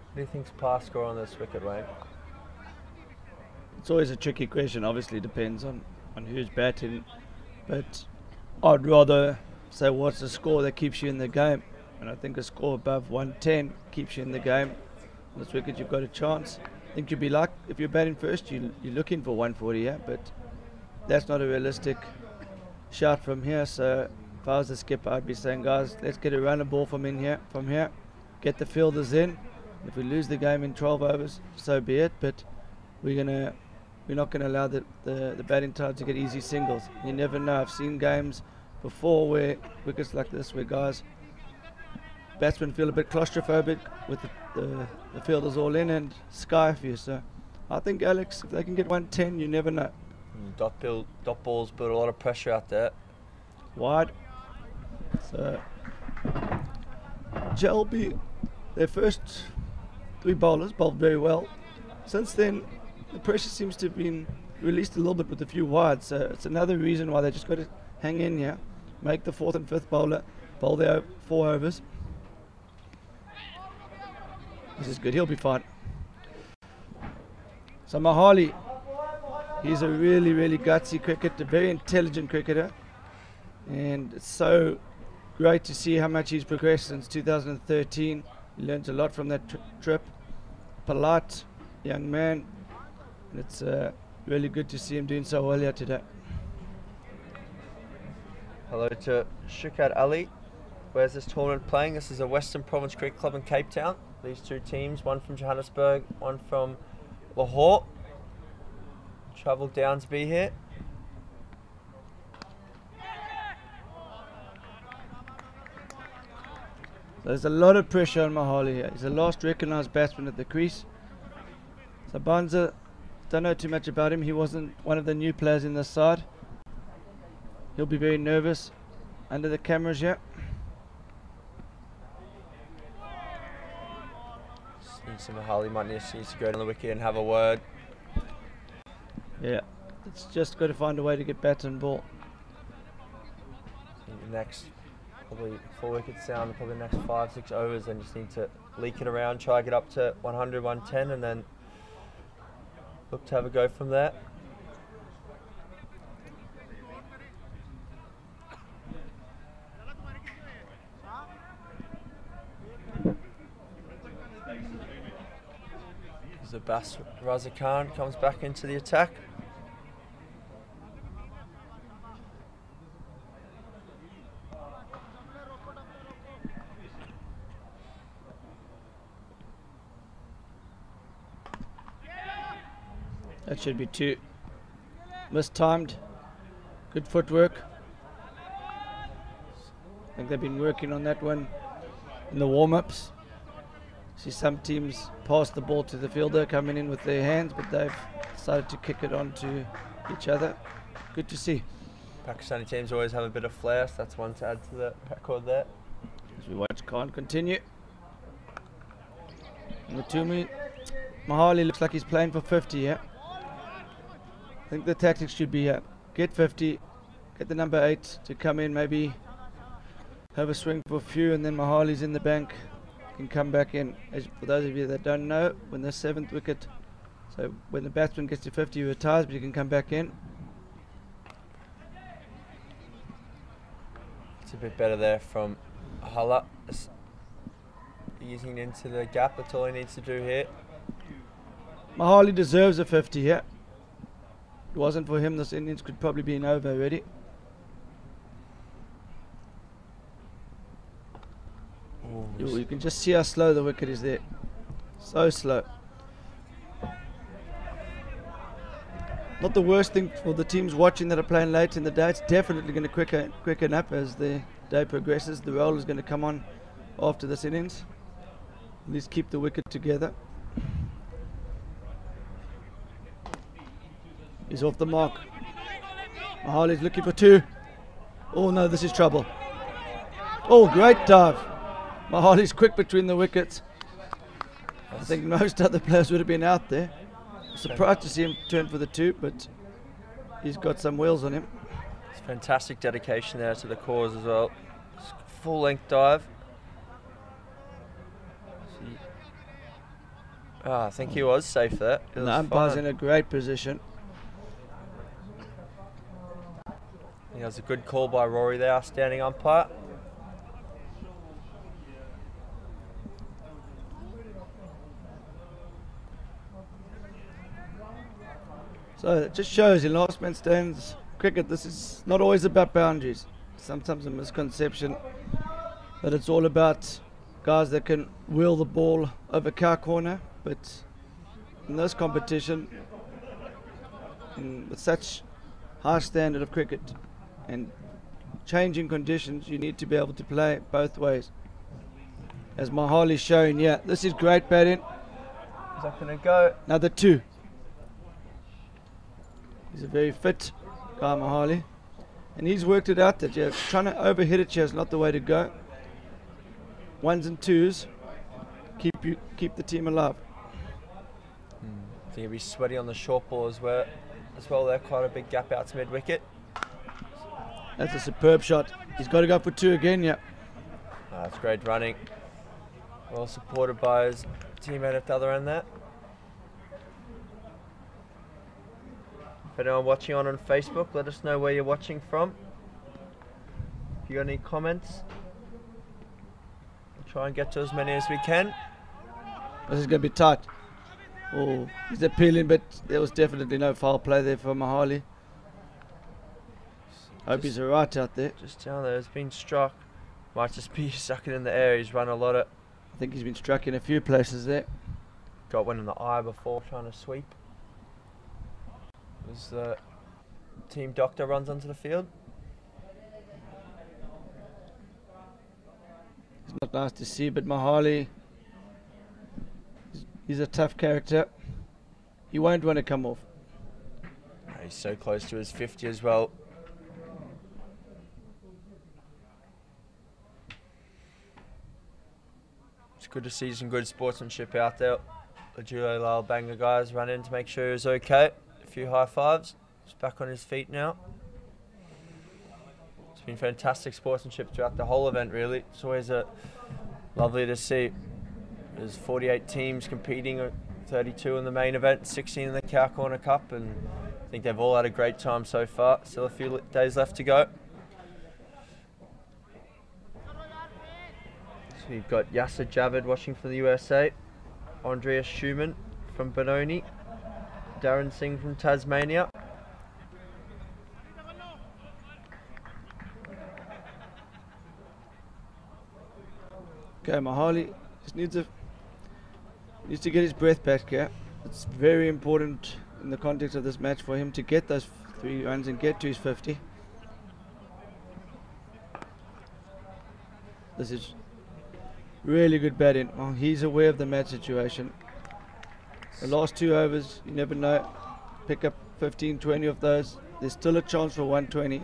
What do you think's pass score on this wicket, Wayne? It's always a tricky question. Obviously depends on who's batting, but I'd rather say what's the score that keeps you in the game, and I think a score above 110 keeps you in the game. On this wicket you've got a chance. I think you'd be like, if you're batting first, you're looking for 140, yeah, but that's not a realistic shot from here. So if I was the skipper, I'd be saying, guys, let's get a run of ball from here, get the fielders in. If we lose the game in 12 overs, so be it. But we're not gonna allow the batting side to get easy singles. You never know. I've seen games before where wickets like this, where batsmen feel a bit claustrophobic with the fielders all in and sky for you. So I think Alex, if they can get 110, you never know. Dot balls build a lot of pressure out there. Wide. So Jelby, their first 3 bowlers bowled very well. Since then, the pressure seems to have been released a little bit with a few wides. So it's another reason why they just got to hang in here, make the 4th and 5th bowler bowl their 4 overs. This is good. He'll be fine. So Mahali, he's a really, really gutsy cricketer, a very intelligent cricketer, and it's so great to see how much he's progressed since 2013. He learned a lot from that trip. Polite young man, and it's really good to see him doing so well here today. Hello to Shukat Ali. Where's this tournament playing? This is a Western Province Cricket Club in Cape Town. These 2 teams, one from Johannesburg, one from Lahore, travelled down to be here. There's a lot of pressure on Mahali here. He's the last recognised batsman at the crease. Sabanza, don't know too much about him. He wasn't one of the new players in this side. He'll be very nervous under the cameras here. So Mahali might need to go down the wicket and have a word. Yeah, it's just got to find a way to get bat and ball. Next, probably 4 wickets down, probably the next 5-6 overs, and just need to leak it around, try to get up to 100, 110, and then look to have a go from there. Abbas Raza Khan comes back into the attack. That should be 2. Mistimed. Good footwork. I think they've been working on that one in the warm-ups. See some teams pass the ball to the fielder coming in with their hands, but they've decided to kick it onto each other. Good to see. Pakistani teams always have a bit of flair, so that's one to add to the record there. As we watch Khan continue. And the Tumi, Mahali looks like he's playing for 50 here. I think the tactics should be get 50, get the number 8 to come in, maybe have a swing for a few, and then Mahali's in the bank, can come back in. As for those of you that don't know, when the 7th wicket, so when the batsman gets to 50 he retires, but he can come back in. It's a bit better there from Hulla. Easing into the gap, that's all he needs to do here. Mahali deserves a 50 here. If it wasn't for him, this innings could probably be an over already. You can just see how slow the wicket is there. So slow. Not the worst thing for the teams watching that are playing late in the day. It's definitely going to quicken up as the day progresses. The roll is going to come on after this innings. At least keep the wicket together. He's off the mark. Mahali's looking for 2. Oh no, this is trouble. Oh, great dive. Mahali's quick between the wickets. I think most other players would have been out there. Surprised to see him turn for the 2, but he's got some wheels on him. It's fantastic dedication there to the cause as well. Full length dive. I think he was safe there. The umpire's in a great position. That was a good call by Rory there, our standing umpire. So it just shows in last man stands cricket, this is not always about boundaries. Sometimes a misconception that it's all about guys that can wheel the ball over cow corner, but in this competition, with such high standard of cricket and changing conditions, you need to be able to play both ways. As Mahali's showing, yeah, this is great batting. Is that going to go? Another 2. He's a very fit guy, Mahali. And he's worked it out that trying to overhit it here is not the way to go. 1s and 2s keep the team alive. I think he'll be sweaty on the short ball as well. There, quite a big gap out to mid wicket. That's a superb shot. He's got to go for 2 again, yeah. That's great running. Well supported by his teammate at the other end there. If anyone watching on Facebook, let us know where you're watching from. If you got any comments, we'll try and get to as many as we can. This is going to be tight. Oh, he's appealing, but there was definitely no foul play there for Mahali. Hope he's alright out there. Just down there, has been struck. Might just be stuck it in the air. He's run a lot of. I think he's been struck in a few places there. Got one in the eye before trying to sweep. As the team doctor runs onto the field. It's not nice to see, but Mahali, he's a tough character. He won't want to come off. He's so close to his 50 as well. It's good to see some good sportsmanship out there. The Jhoolay Laal Bangers guys run in to make sure he was okay. A few high fives. He's back on his feet now. It's been fantastic sportsmanship throughout the whole event, really. It's always lovely to see. There's 48 teams competing, 32 in the main event, 16 in the Cow Corner Cup, and I think they've all had a great time so far. Still a few days left to go. So we've got Yasser Javed watching from the USA, Andreas Schumann from Benoni, Darren Singh from Tasmania. Okay, Mahali just needs to get his breath back here. It's very important in the context of this match for him to get those 3 runs and get to his 50. This is really good batting. Oh, he's aware of the match situation. The last 2 overs, you never know. Pick up 15, 20 of those. There's still a chance for 120. It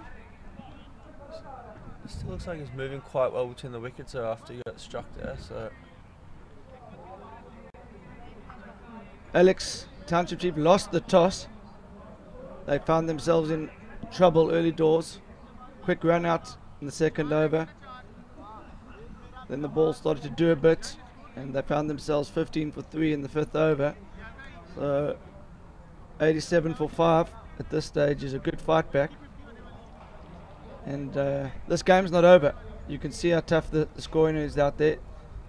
still looks like he's moving quite well between the wickets after he got struck there. So Alex, Township Chief, lost the toss. They found themselves in trouble early doors. Quick run out in the second over. Then the ball started to do a bit, and they found themselves 15 for 3 in the 5th over. So 87 for 5 at this stage is a good fight back. And this game's not over. You can see how tough the scoring is out there.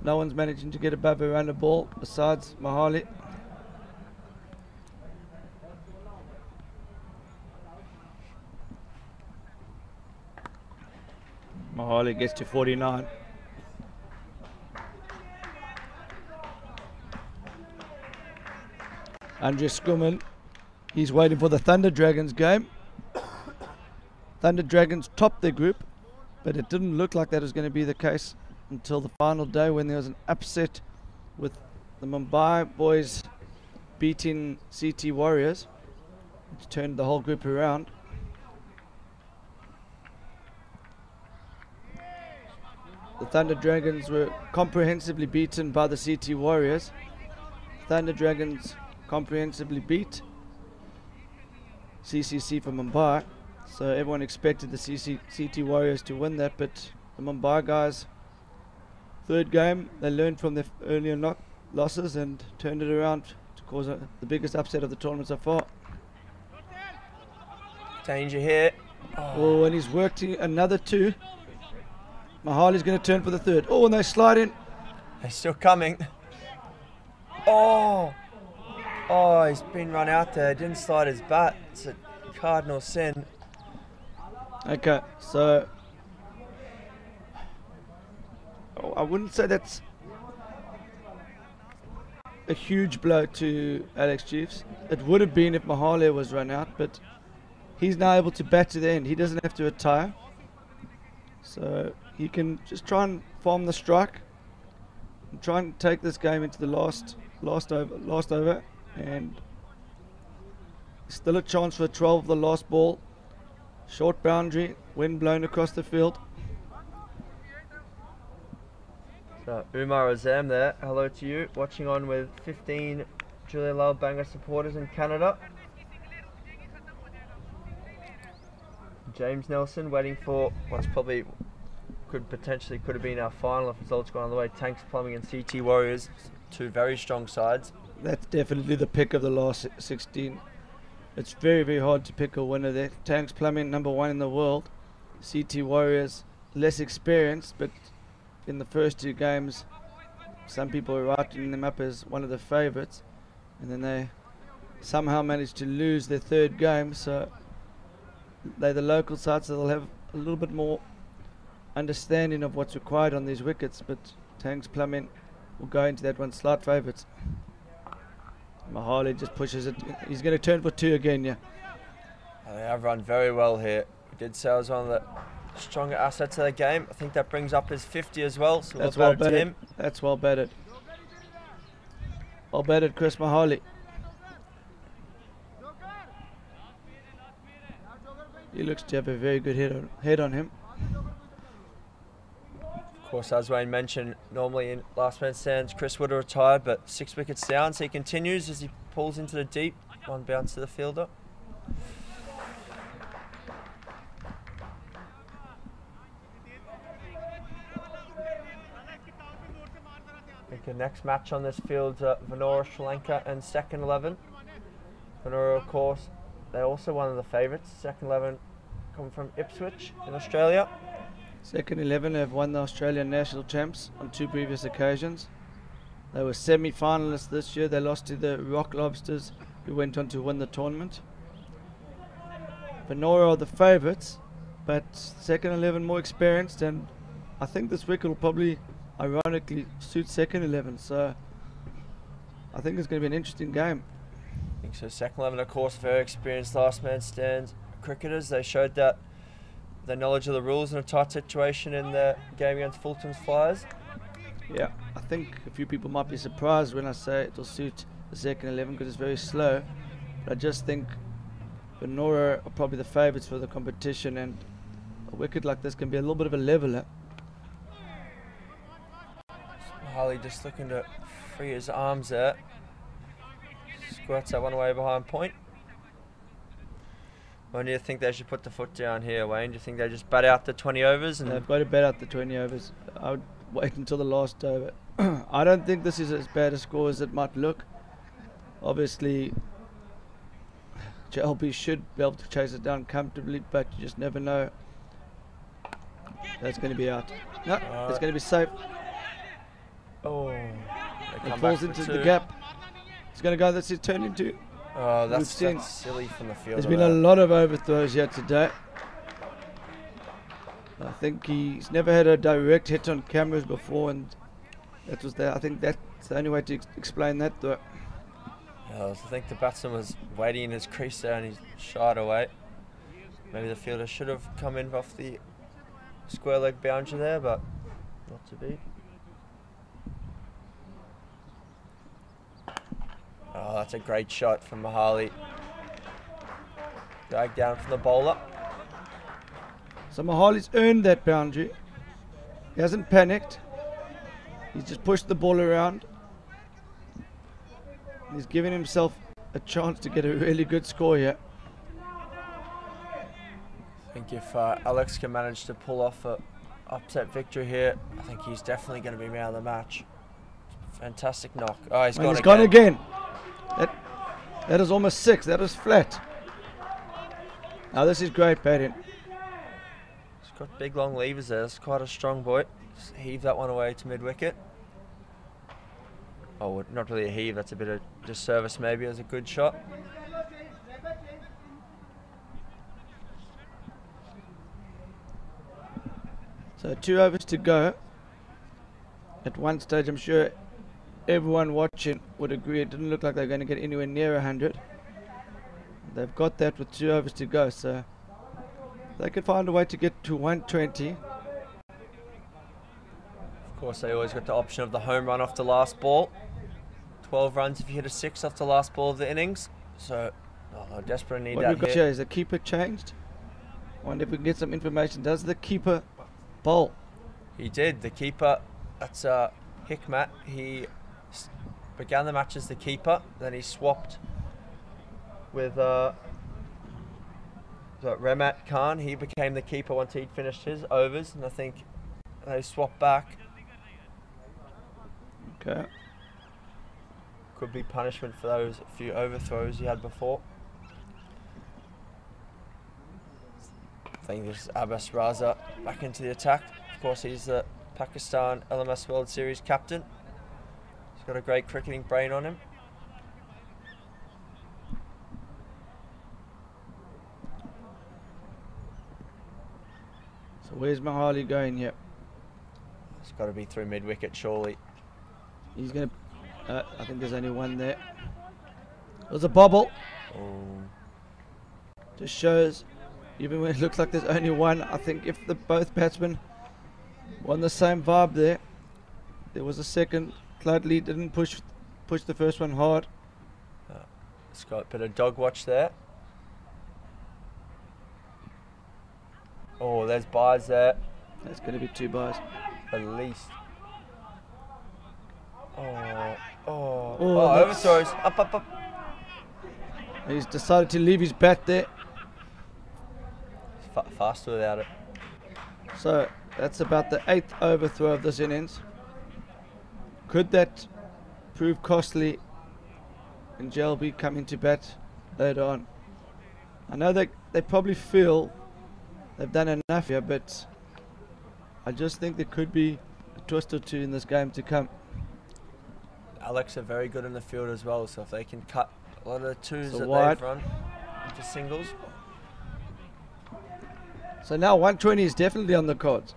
No one's managing to get above around the ball besides Mahali. Mahali gets to 49. Andres Skumman, he's waiting for the Thunder Dragons game. Thunder Dragons topped their group, but it didn't look like that was going to be the case until the final day when there was an upset with the Mumbai boys beating CT Warriors, which turned the whole group around. The Thunder Dragons were comprehensively beaten by the CT Warriors. Thunder Dragons comprehensively beat CCC from Mumbai, so everyone expected the CT Warriors to win that, but the Mumbai guys, third game, they learned from their earlier losses and turned it around to cause the biggest upset of the tournament so far. Danger here. Oh, and he's worked another two. Mahali's going to turn for the third. Oh, and they slide in. They're still coming. Oh, he's been run out there. Didn't slide his bat. It's a cardinal sin. Okay, so I wouldn't say that's a huge blow to Alex Chiefs. It would have been if Mahali was run out, but he's now able to bat to the end. He doesn't have to retire, so he can just try and farm the strike and try and take this game into the last over, and still a chance for a 12 of the last ball. Short boundary, wind blown across the field. So Umar Azam there, hello to you. Watching on with 15 Jhoolay Laal Bangers supporters in Canada. James Nelson waiting for what's probably could have been our final if results gone on the way. Tanks Plumbing and CT Warriors, two very strong sides. That's definitely the pick of the last 16. It's very, very hard to pick a winner there. Tanks Plumbing, number one in the world. CT Warriors, less experienced, but in the first two games, some people were writing them up as one of the favourites, and then they somehow managed to lose their third game. So they're the local side, so they'll have a little bit more understanding of what's required on these wickets, but Tanks Plumbing will go into that one slight favourites. Mahali just pushes it. He's going to turn for two again, yeah. They have run very well here. We did say I was one of the stronger assets of the game. I think that brings up his 50 as well, so that's well batted to him. That's well batted. Well batted, Chris Mahali. He looks to have a very good head on him. Of course, as Wayne mentioned, normally in last man stands, Chris would have retired, but 6 wickets down, so he continues as he pulls into the deep. One bounce to the fielder. I think the next match on this field's Venora, Sri Lanka and second 11. Venora, of course, they're also one of the favourites. Second 11 come from Ipswich in Australia. Second 11 have won the Australian National Champs on 2 previous occasions. They were semi-finalists this year. They lost to the Rock Lobsters, who went on to win the tournament. Venora are the favourites, but second 11 more experienced, and I think this wicket will probably ironically suit second 11, so I think it's going to be an interesting game. I think so. Second 11, of course, very experienced last man stands cricketers. They showed that their knowledge of the rules in a tight situation in the game against Fulton's Flyers. Yeah, I think a few people might be surprised when I say it will suit the second 11 because it's very slow, but I just think Venora are probably the favourites for the competition, and a wicket like this can be a little bit of a leveller. Harley just looking to free his arms there. Squirts that one away behind point. When do you think they should put the foot down here, Wayne? Do you think they just bat out the 20 overs? And they've got to bat out the 20 overs. I would wait until the last over. I don't think this is as bad a score as it might look. Obviously, JLB should be able to chase it down comfortably, but you just never know That's going to be out. No, it's going to be safe. Oh, It falls into the gap. It's going to go. That's his turn into. Oh, that's silly from the field. There's been a lot of overthrows here today. I think he's never had a direct hit on cameras before, and that was I think that's the only way to explain that, though. Yeah, I think the batsman was waiting in his crease there and he shied away. Maybe the fielder should have come in off the square leg boundary there, but not to be. Oh, that's a great shot from Mahali. Dragged down from the bowler. So Mahali's earned that boundary. He hasn't panicked. He's just pushed the ball around. He's giving himself a chance to get a really good score here. I think if Alex can manage to pull off a upset victory here, I think he's definitely going to be man of the match. Fantastic knock. Oh, he's gone again. That is almost 6. That is flat. Now this is great batting. He's got big long levers there. It's quite a strong boy. Just heave that one away to mid-wicket. Oh, not really a heave. That's a bit of disservice maybe as a good shot. So 2 overs to go. At one stage, I'm sure everyone watching would agree it didn't look like they're going to get anywhere near 100. They've got that with 2 overs to go, so they could find a way to get to 120. Of course, they always got the option of the home run off the last ball. 12 runs if you hit a 6 off the last ball of the innings. So, I desperately need what that we've got hit. here is the keeper changed. I wonder if we can get some information. Does the keeper bowl? He did. The keeper, that's Hikmat. He began the match as the keeper. Then he swapped with Remat Khan. He became the keeper once he'd finished his overs. And I think they swapped back. Okay. Could be punishment for those few overthrows he had before. I think this is Abbas Raza back into the attack. Of course, he's the Pakistan LMS World Series captain. He's got a great cricketing brain on him. So where's Mahali going here? It's got to be through mid-wicket, surely. He's going to... I think there's only one there. There's a bobble. Oh. Just shows, even when it looks like there's only one, I think if both batsmen were on the same vibe there was a second. Cloudley didn't push the first one hard. It's got a bit of dog watch there. Oh, there's byes there. That's going to be 2 byes. At least. Oh, that's- overthrows. Up. He's decided to leave his bat there. Faster without it. So that's about the 8th overthrow of this innings. Could that prove costly and JLB come into bat later on? I know they probably feel they've done enough here, but I just think there could be a twist or two in this game to come. Alex are very good in the field as well, so if they can cut a lot of the twos So that wide. they've run into singles. So now 120 is definitely on the cards.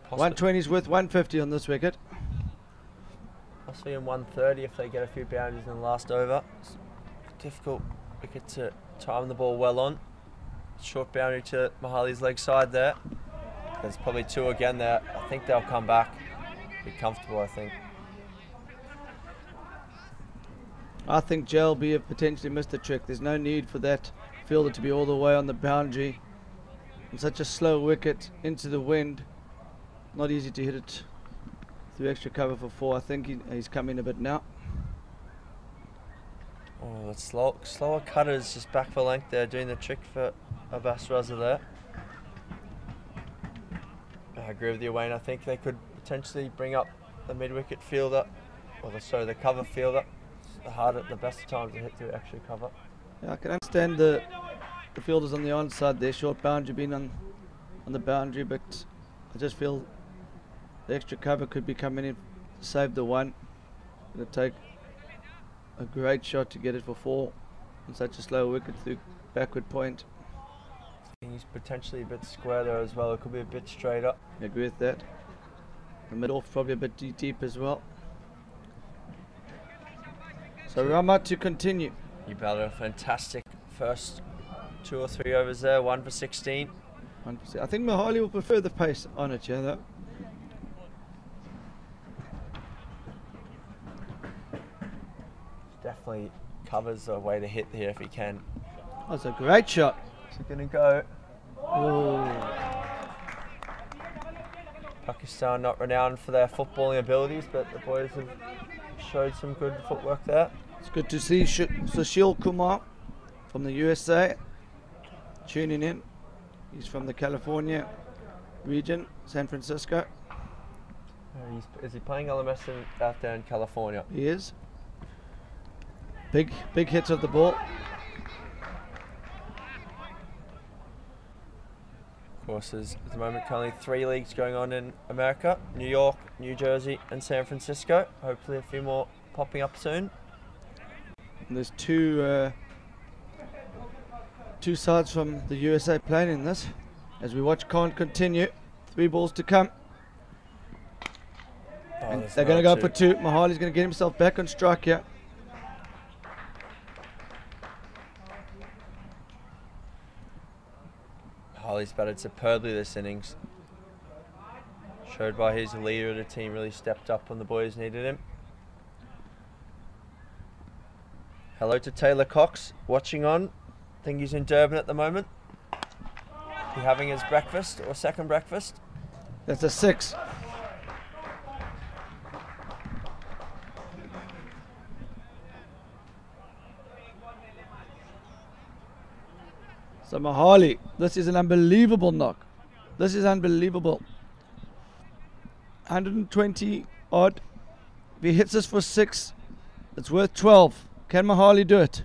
120 is worth 150 on this wicket. Possibly in 130 if they get a few boundaries in the last over. It's difficult wicket to time the ball well on. Short boundary to Mahali's leg side there. There's probably 2 again there. I think they'll come back. Be comfortable, I think. I think JLB have potentially missed the trick. There's no need for that fielder to be all the way on the boundary. And such a slow wicket into the wind. Not easy to hit it through extra cover for 4. I think he's come in a bit now. Oh, that's slower cutters just back for length there, doing the trick for Abbas Raza there. I agree with you, Wayne. I think they could potentially bring up the mid-wicket fielder, or the cover fielder. It's the best of times to hit through extra cover. Yeah, I can understand the fielders on the onside there. Short boundary being on on the boundary, but I just feel the extra cover could be coming in to save the one. It'll take a great shot to get it for 4 on such a slow wicket through backward point. I think he's potentially a bit square there as well. It could be a bit straighter. I agree with that. The middle probably a bit deep as well. So Rama to continue. He batted a fantastic first 2 or 3 overs there, 1 for 16. 100%. I think Mahali will prefer the pace on it, yeah, though. Definitely covers a way to hit here if he can. That's a great shot. Is he going to go? Oh. Pakistan not renowned for their footballing abilities, but the boys have showed some good footwork there. It's good to see Sushil Kumar from the USA tuning in. He's from the California region, San Francisco. Is he playing LMS out there in California? He is. Big hits of the ball. Of course, there's at the moment currently 3 leagues going on in America: New York, New Jersey, and San Francisco. Hopefully, a few more popping up soon. And there's two sides from the USA playing in this. As we watch Khan continue, 3 balls to come. And they're going to go for 2. Mahali's going to get himself back on strike here. Mahali's batted superbly this innings. Showed by his leader of the team really stepped up when the boys needed him. Hello to Taylor Cox, watching on. I think he's in Durban at the moment. He having his breakfast or second breakfast. That's a 6. So Mahali, this is an unbelievable knock. This is unbelievable. 120 odd. If he hits this for 6, it's worth 12. Can Mahali do it?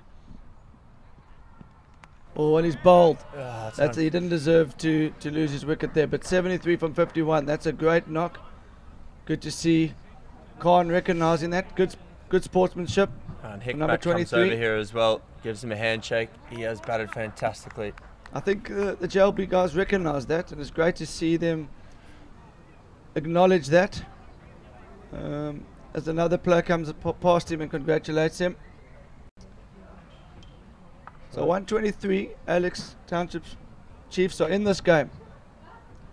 Oh, and he's bowled. He didn't deserve to lose his wicket there. But 73 from 51. That's a great knock. Good to see Khan recognising that. Good sportsmanship. And Hikmat comes over here as well. Gives him a handshake. He has batted fantastically. I think the JLB guys recognise that, and it's great to see them acknowledge that. As another player comes past him and congratulates him. So 123, Alex Township's Chiefs are in this game.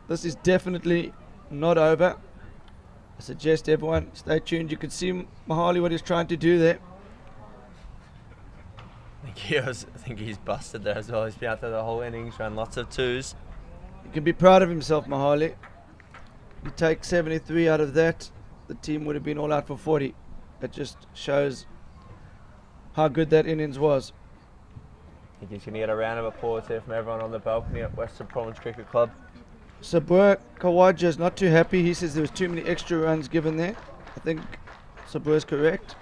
This is definitely not over. I suggest everyone stay tuned. You can see Mahali what he's trying to do there. I think he's busted there as well. He's been out there the whole innings, ran lots of 2s. He can be proud of himself, Mahali. You take 73 out of that, the team would have been all out for 40. It just shows how good that innings was. I think he's going to get a round of applause here from everyone on the balcony at Western Province Cricket Club. Sabur Kawaja is not too happy. He says there was too many extra runs given there. I think Sabur is correct.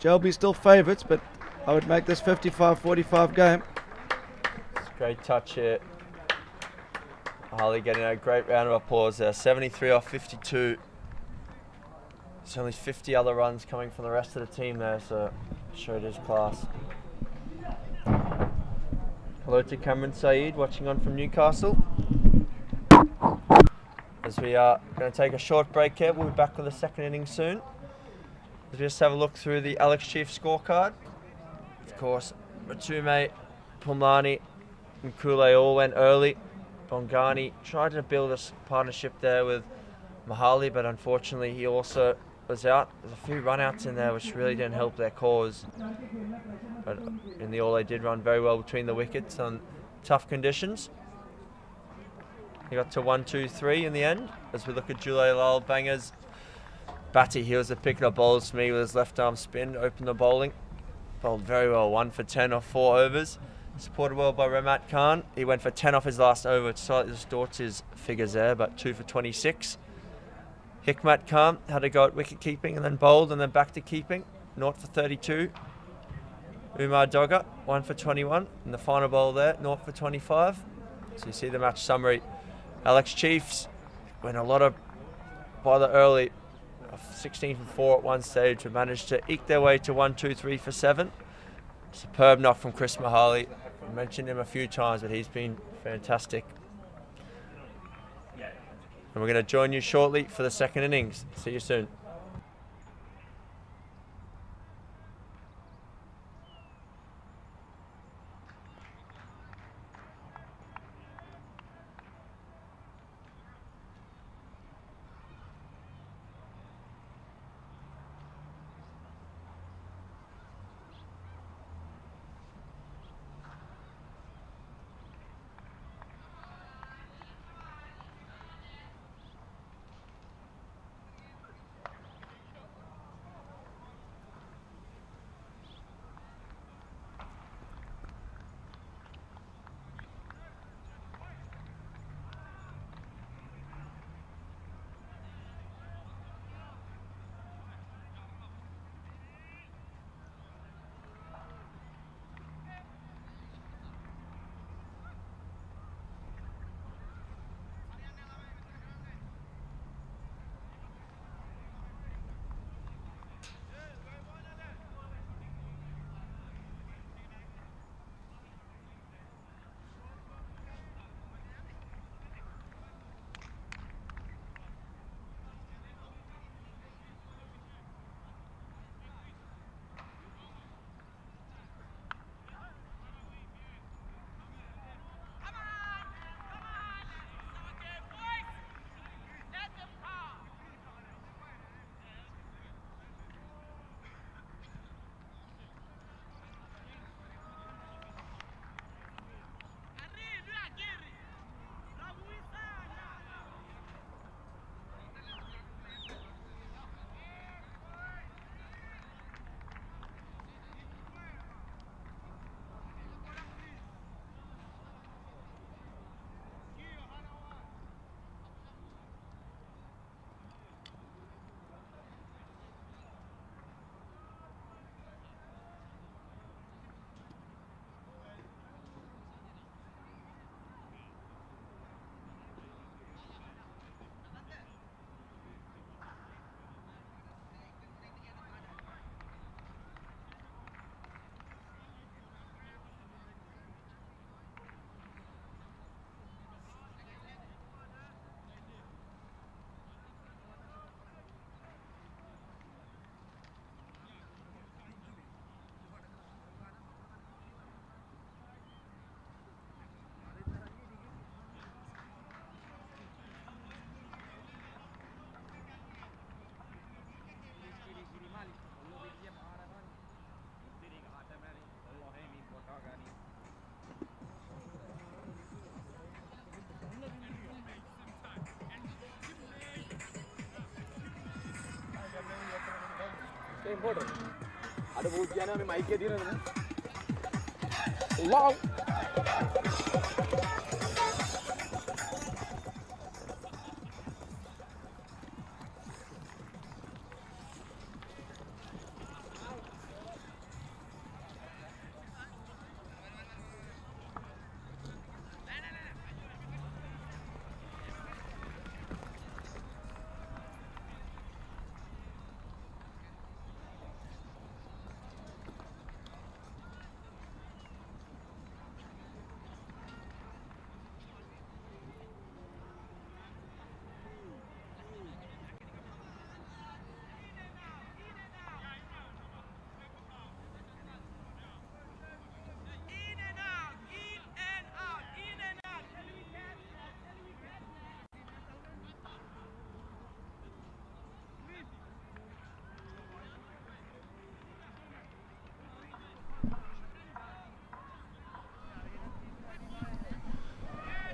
JLB still favourites, but I would make this 55-45 game. It's a great touch here. Mahali getting a great round of applause there. 73 off 52. There's only 50 other runs coming from the rest of the team there, so showed his class. Hello to Cameron Saeed, watching on from Newcastle. As we are going to take a short break here, we'll be back with the second innings soon. Let's just have a look through the Alex Chief scorecard. Of course, Matume, Pulmani and Jhoolay all went early. Bongani tried to build a partnership there with Mahali, but unfortunately he also was out. There's a few run-outs in there which really didn't help their cause. But in the all, they did run very well between the wickets on tough conditions. He got to 1-2-3 in the end. As we look at Jhoolay Laal Bangers, Batty, he was the pick of bowls for me with his left arm spin, opened the bowling. Bowled very well, 1 for 10 off 4 overs. Supported well by Ramat Khan. He went for 10 off his last over, which slightly distorts his figures there, but 2 for 26. Hikmat Khan had a go at wicket keeping and then bowled and then back to keeping, 0 for 32. Umar Dogger, 1 for 21. And the final bowl there, 0 for 25. So you see the match summary. Alex Chiefs went a lot of by the early 16 for 4 at one stage, but managed to eke their way to 1, 2, 3 for 7. Superb knock from Chris Mahali. I mentioned him a few times, but he's been fantastic. And we're going to join you shortly for the second innings. See you soon. Important. Ada bujian kami mic dia ni. Wow.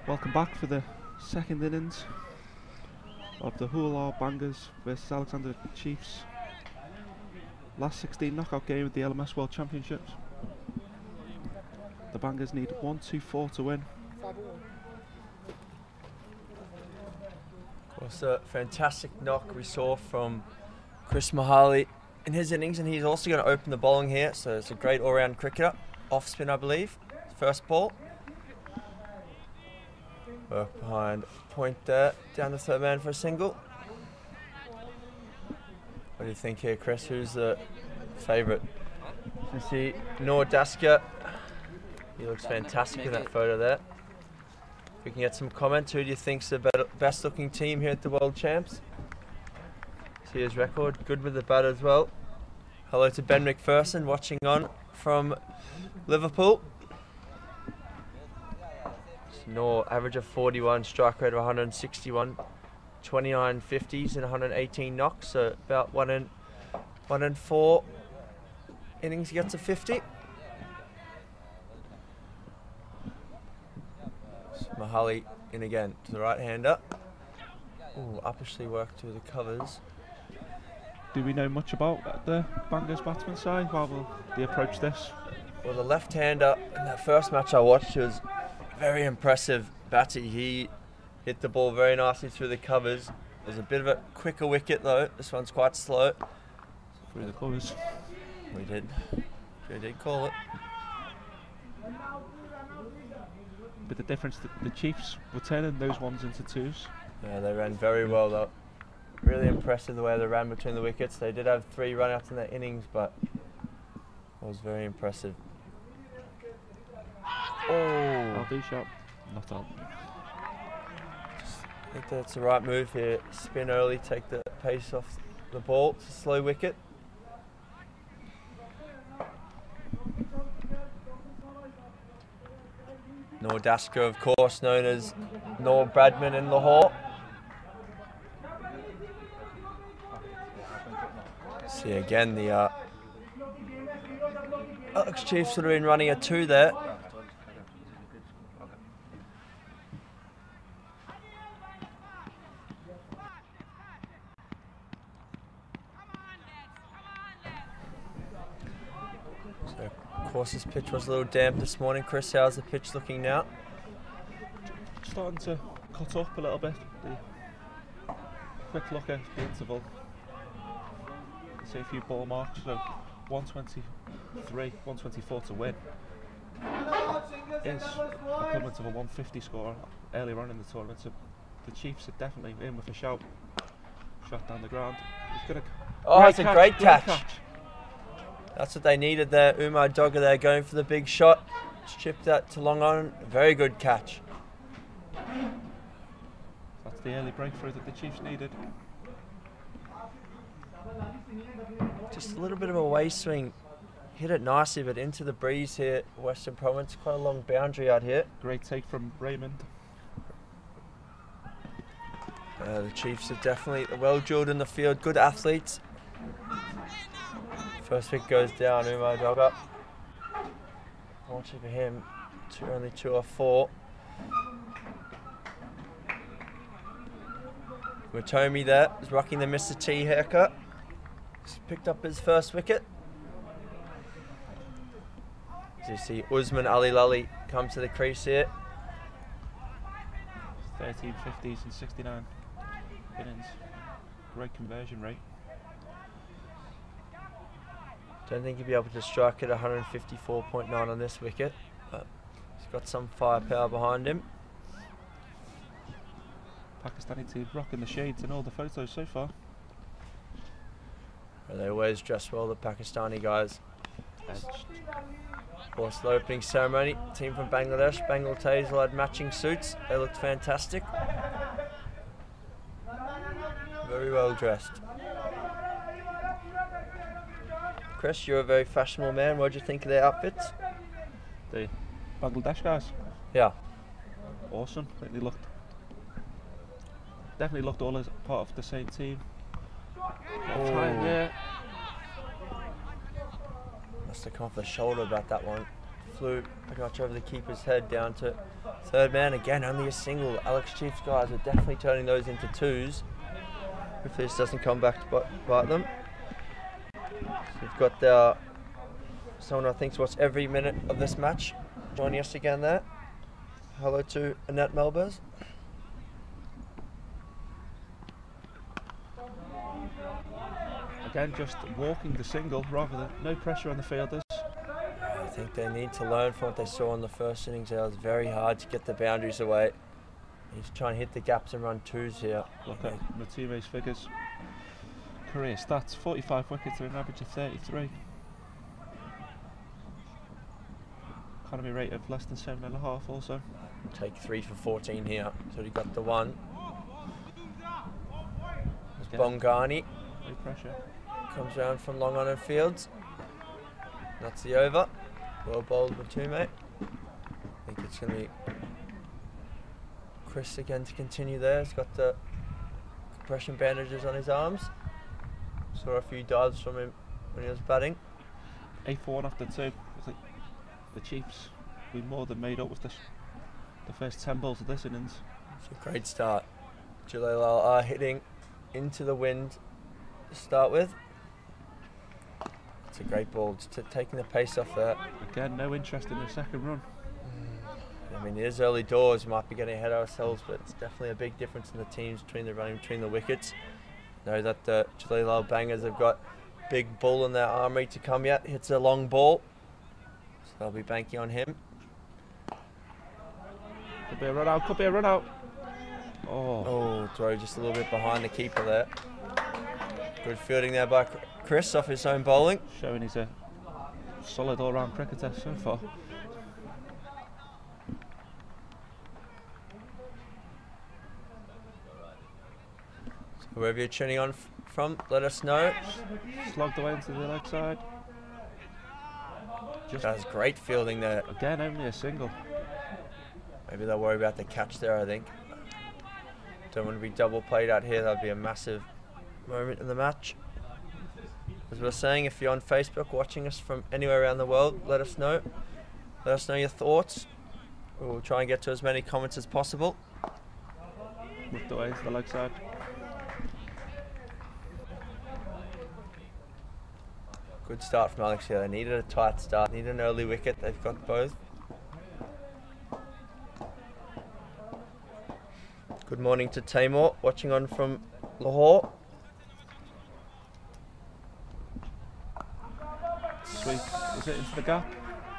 Welcome back for the second innings of the Jhoolay Laal Bangers versus Alexander Chiefs. Last 16 knockout game of the LMS World Championships. The Bangers need 1, 2, 4 to win. Of course, a fantastic knock we saw from Chris Mahali in his innings, and he's also going to open the bowling here, so it's a great all-round cricketer. Off spin, I believe, first ball. Work behind point there, down to third man for a single. What do you think here, Chris? Who's the favourite? You see Noor Dasker. He looks fantastic in that photo there. If we can get some comments, who do you think's the best looking team here at the World Champs? See his record, good with the bat as well. Hello to Ben McPherson watching on from Liverpool. Noor, average of 41, strike rate of 161, 29 50s and 118 knocks, so about one in 4 innings he gets a 50. Mahali in again to the right hander. Ooh, uppishly worked through the covers. Do we know much about the Bangers batsman side? How will they approach this? Well, the left-hander in that first match I watched was very impressive batty. He hit the ball very nicely through the covers. It was a bit of a quicker wicket though. This one's quite slow. Through the covers. We did call it. But the difference, the Chiefs were turning those ones into twos. Yeah, they ran very well though. Really impressive the way they ran between the wickets. They did have 3 run-outs in their innings, but it was very impressive. Oh! I'll do shot. Not out. I think that's the right move here. Spin early, take the pace off the ball. It's a slow wicket. Noor Dasker, of course, known as Noor Bradman in Lahore. See again the Alex Chiefs would have been running a 2 there. So of course this pitch was a little damp this morning. Chris, how's the pitch looking now? Starting to cut up a little bit. The quick look at the interval. See a few ball marks, so 123, 124 to win is equivalent of a 150 score earlier on in the tournament, so the Chiefs are definitely in with a shout. Shot down the ground. He's got that's a great catch. That's what they needed there. Umar Dogger there going for the big shot. Just chipped that to long on. Very good catch. That's the early breakthrough that the Chiefs needed. Just a little bit of a way swing. Hit it nicely, but into the breeze here. Western Province, quite a long boundary out here. Great take from Raymond. The Chiefs are definitely well drilled in the field. Good athletes. First wicket goes down, Umar Dogger. Watching for him, only 2 or 4. Watomi there is rocking the Mr. T haircut. He's picked up his first wicket. As you see Usman Ali Lally come to the crease here. 13 50s and 69 innings. Great conversion rate. Don't think he'll be able to strike at 154.9 on this wicket, but he's got some firepower behind him. Pakistani team rocking the shades in all the photos so far. They always dress well, the Pakistani guys. Edged. Of course, the opening ceremony, team from Bangladesh, Bengal Tazel had matching suits. They looked fantastic. Very well dressed. Chris, you're a very fashionable man. What did you think of their outfits? The Bangladesh guys. Yeah. Awesome. I think they definitely looked all as part of the same team. Time there. Must have come off the shoulder about that one. Flew pretty much over the keeper's head down to third man. Again, only a single. Alex Chiefs guys are definitely turning those into 2s. If this doesn't come back to bite them. So we've got someone I think's watched every minute of this match joining us again there. Hello to Annette Melbers. Again, just walking the single rather than no pressure on the fielders. I think they need to learn from what they saw in the first innings. It was very hard to get the boundaries away. He's trying to hit the gaps and run twos here. Look at Matume's figures. Career stats, 45 wickets at an average of 33. Economy rate of less than 7.5 also. Take 3 for 14 here. So he got the one. There's Bongani. No pressure. Comes round from long on in fields. That's the over. Well bowled Matume. I think it's going to be Chris again to continue there. He's got the compression bandages on his arms. Saw a few dives from him when he was batting. 8 for 1 after 2. I think the Chiefs we more than made up with this, the first 10 balls of this innings. It's a great start. Jhoolay Laal are hitting into the wind to start with. It's a great ball, just taking the pace off there. Again, no interest in the second run. I mean, it is early doors, we might be getting ahead of ourselves, but it's definitely a big difference in the teams between the running between the wickets. Know that the Jhoolay Laal Bangers have got big bull in their armoury to come yet. Hits a long ball, so they'll be banking on him. Could be a run out, could be a run out. Oh, throw just a little bit behind the keeper there. Good fielding there by Chris off his own bowling. Showing he's a solid all-round cricketer so far. So wherever you're tuning on from, let us know. Slogged away into the leg side. That's great fielding there. Again, only a single. Maybe they'll worry about the catch there, I think. Don't want to be double played out here. That'd be a massive moment in the match. As we were saying, if you're on Facebook watching us from anywhere around the world, let us know. Let us know your thoughts. We'll try and get to as many comments as possible. Whipped away into the leg side. Good start from Alex here. They needed a tight start, needed an early wicket. They've got both. Good morning to Tamor, watching on from Lahore. Sweep. Is it into the gap?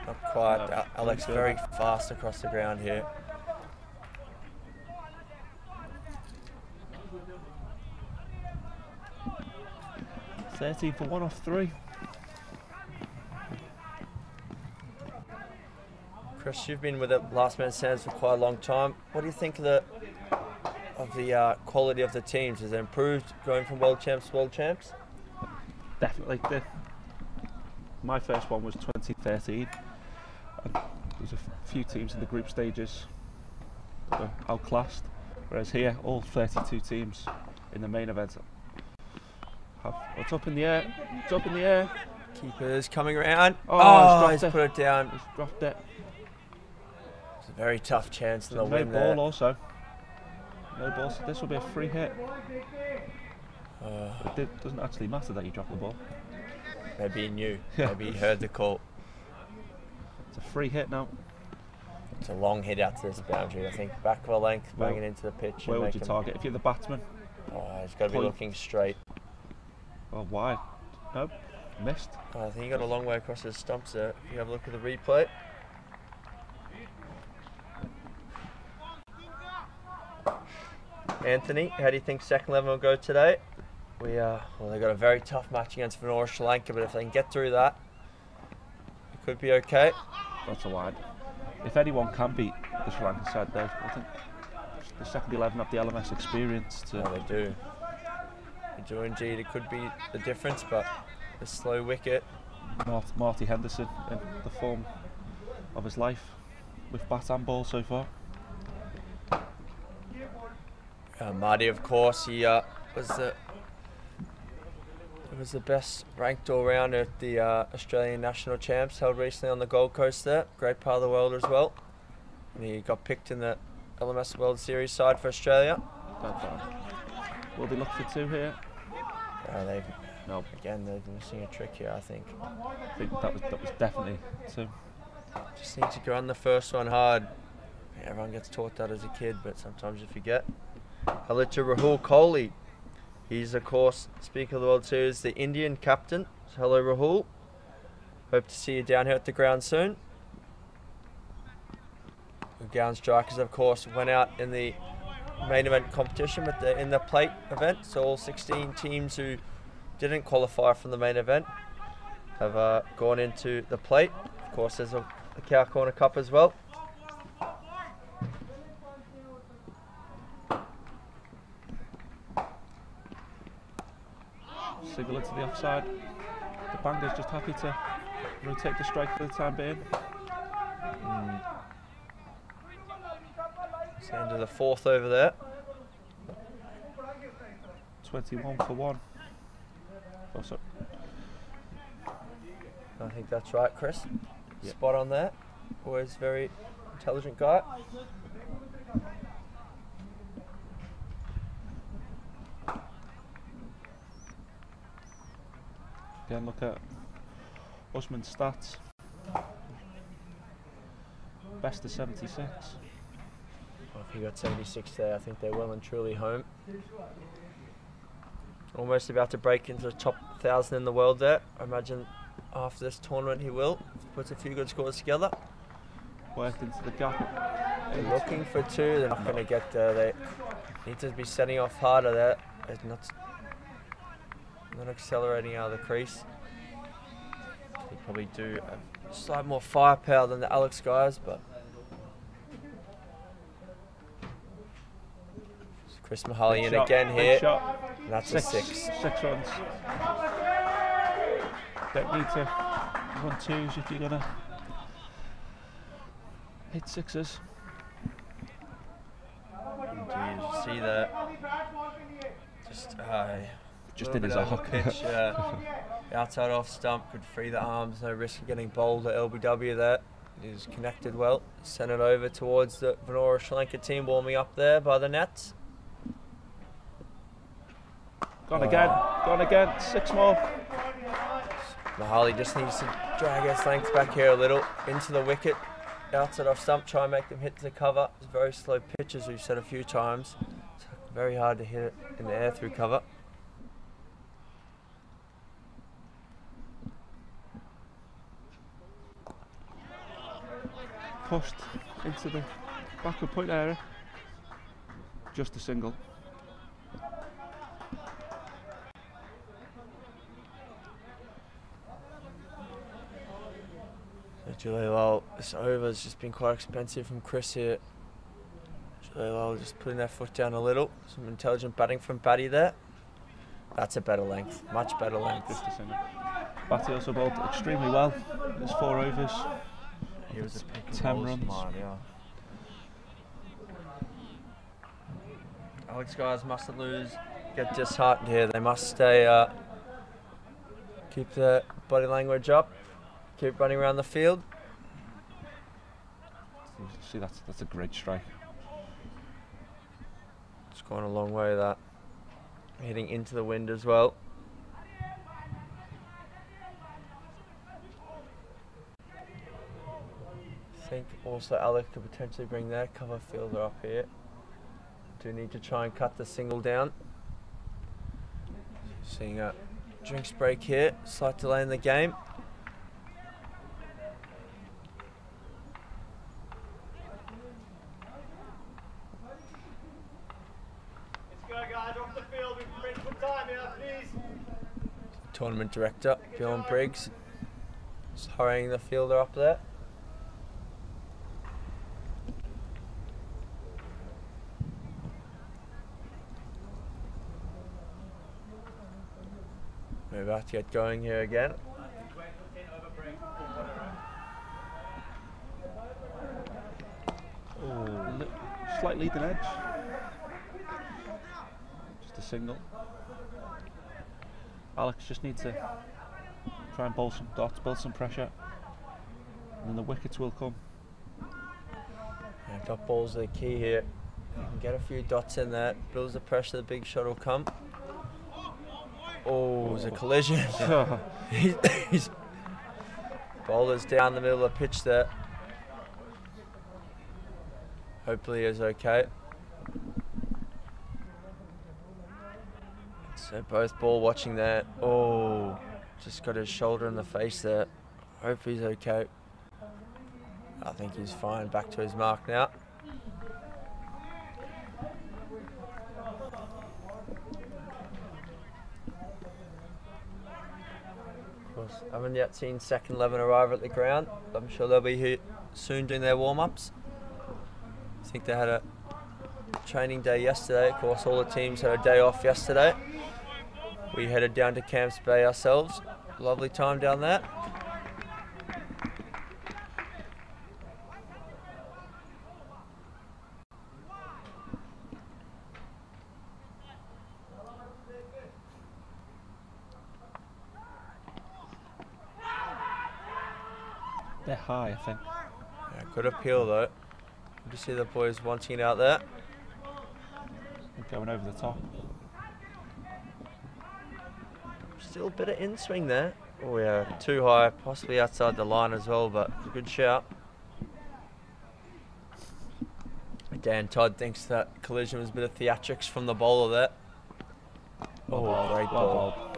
Not quite. No, Alex very fast across the ground here. $13 for 1 off 3. Chris, you've been with the Last Man Stands for quite a long time. What do you think of the quality of the teams? Has it improved going from world champs to world champs? Definitely. My first one was 2013. And there's a few teams in the group stages that were outclassed, whereas here, all 32 teams in the main event. It's up in the air. It's up in the air. Keeper's coming around. Oh, he's put it down. He's dropped it. It's a very tough chance in the No win ball there. also. No ball. So this will be a free hit. It doesn't actually matter that you drop the ball. Maybe he knew. Maybe he heard the call. It's a free hit now. It's a long hit out to this boundary, I think. Back of a length, banging into the pitch. Where would you target? If you're the batsman? He's got to be looking straight. Oh, wide. Nope. Missed. I think he got a long way across his stumps there. If you have a look at the replay. Anthony, how do you think second 11 will go today? Well, they've got a very tough match against Vanora Sri Lanka, but if they can get through that, it could be okay. That's a wide. If anyone can beat the Sri Lanka side there, I think the second 11 have the LMS experience to... They do. They do indeed. It could be the difference, but the slow wicket. Marty Henderson in the form of his life with bat and ball so far. Marty, of course, he was the best ranked all-rounder at the Australian National Champs held recently on the Gold Coast there. Great part of the world as well. And he got picked in the LMS World Series side for Australia. Will they look for 2 here? No. Again, they're missing a trick here, I think. I think that was definitely 2. Just need to go on the first one hard. Everyone gets taught that as a kid, but sometimes you forget. Hello to Rahul Kohli. He's, of course, Speaker of the World Series, the Indian captain. So hello, Rahul. Hope to see you down here at the ground soon. The ground strikers, of course, went out in the main event competition, but they're in the plate event. So all 16 teams who didn't qualify from the main event have gone into the plate. Of course, there's a Cow Corner Cup as well. Signal into the offside. The Bangers just happy to rotate the strike for the time being. It's the end of the fourth over there. 21 for 1. Oh, sorry. I think that's right, Chris. Yep. Spot on there. Always very intelligent guy. Again, look at Usman's stats. Best of 76. Well, if he got 76 there, I think they're well and truly home. Almost about to break into the top 1,000 in the world there. I imagine after this tournament he will. Puts a few good scores together. Worked into the gap. They're looking for two. They're not going to get there. They need to be setting off harder there. They're not accelerating out of the crease. They probably do a slight more firepower than the Alex guys, but it's Chris Mahali in again here. And that's a 6. 6 runs. Don't need to run 2s if you're going to hit 6s. Indeed, you see that. Just in his arc. Pitch, outside off stump, could free the arms, no risk of getting bowled at LBW there. He's connected well, sent it over towards the Venora Sri Lanka team warming up there by the nets. Gone again, 6 more. Mahali just needs to drag his length back here a little, into the wicket, outside off stump, try and make them hit the cover. It's very slow pitch, as we've said a few times. It's very hard to hit it in the air through cover. Pushed into the backward point area. Just a single. Jhoolay Laal, this over's just been quite expensive from Chris here. Jhoolay Laal just putting their foot down a little. Some intelligent batting from Batty there. That's a better length, much better length. Just a single. Batty also bowled extremely well. His 4 overs. He was a pick 10 runs. Yeah. Alex guys mustn't lose, get disheartened here. They must stay, keep their body language up, keep running around the field. See, that's a great strike. It's gone a long way, that. Hitting into the wind as well. I think also Alex could potentially bring their cover fielder up here. Do need to try and cut the single down. Seeing a drinks break here, slight delay in the game. Let's go, guys, off the field. We've ready for time here, please. Tournament director, Bjorn Briggs, just hurrying the fielder up there. We're about to get going here again. Slight leading edge. Just a single. Alex just needs to try and bowl some dots, build some pressure, and then the wickets will come. Yeah, dot balls are the key here. If you can get a few dots in there, builds the pressure, the big shot will come. Oh, there's a collision. He's bowler's down the middle of the pitch there. Hopefully he's okay. So both ball watching there. Oh, just got his shoulder in the face there. Hope he's okay. I think he's fine. Back to his mark now. Haven't yet seen second 11 arrive at the ground. I'm sure they'll be here soon doing their warm-ups. I think they had a training day yesterday. Of course, all the teams had a day off yesterday. We headed down to Camps Bay ourselves. Lovely time down there. They're high, I think. Yeah, good appeal though. Good to see the boys wanting it out there. Going over the top. Still a bit of in-swing there. Oh yeah, too high, possibly outside the line as well, but good shout. Dan Todd thinks that collision was a bit of theatrics from the bowler there. Oh, great ball.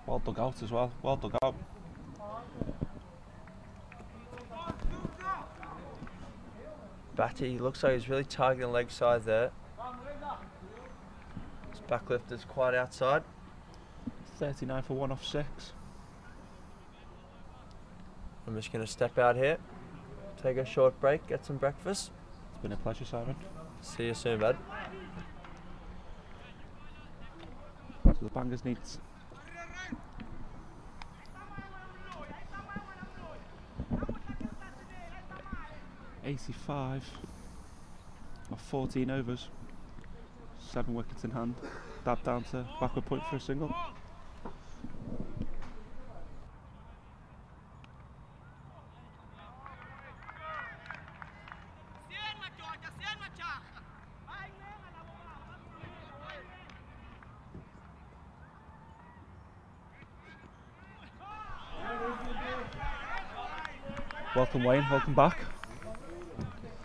Well dug out as well. Well dug out. Batty looks like he's really targeting the leg side there. His back lift is quite outside. 39 for 1 off 6. I'm just going to step out here, take a short break, get some breakfast. It's been a pleasure, Simon. See you soon, bud. So the Bangers need 85 of 14 overs, 7 wickets in hand, that down to backward point for a single. Welcome Wayne, welcome back.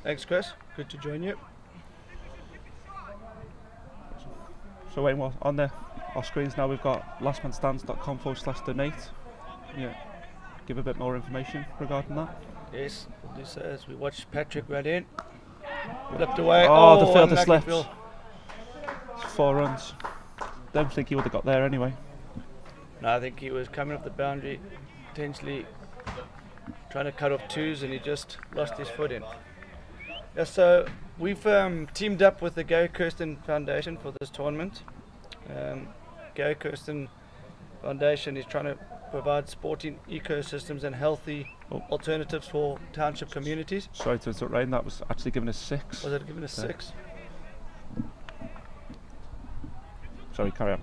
Thanks, Chris. Good to join you. So Wayne, well, on our screens now we've got lastmanstands.com/donate. Yeah, give a bit more information regarding that. Yes, we'll do so as we watch Patrick run in. Flipped away. Oh, the fielder unlucky slipped. field. It's 4 runs. Don't think he would have got there anyway. No, I think he was coming off the boundary, potentially trying to cut off twos, and he just lost his foot in. Yeah, so we've teamed up with the Gary Kirsten Foundation for this tournament. Gary Kirsten Foundation is trying to provide sporting ecosystems and healthy alternatives for township communities. Sorry to interrupt, Ryan, that was actually given a 6. Was it given a 6? Sorry, carry on.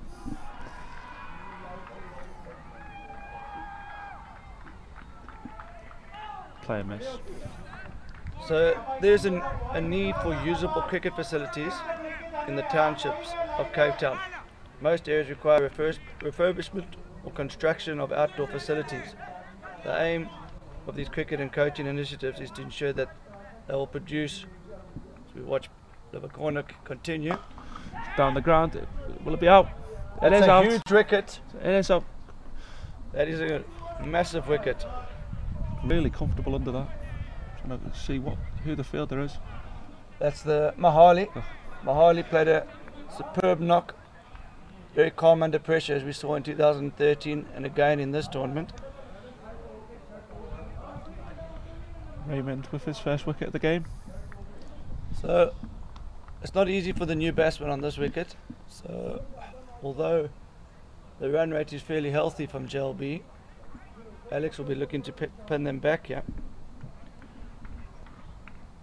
Player miss. So there's a need for usable cricket facilities in the townships of Cape Town. Most areas require refurbishment or construction of outdoor facilities. The aim of these cricket and coaching initiatives is to ensure that they will produce, as we watch the corner continue. Down the ground, will it be out? It is out. That's a huge wicket. It is out. That is a massive wicket. Really comfortable under that. Trying to see who the fielder is. That's the Mahali. Oh. Mahali played a superb knock, very calm under pressure, as we saw in 2013 and again in this tournament. Raymond with his first wicket of the game. So it's not easy for the new batsman on this wicket. So although the run rate is fairly healthy from JLB, Alex will be looking to pin them back here.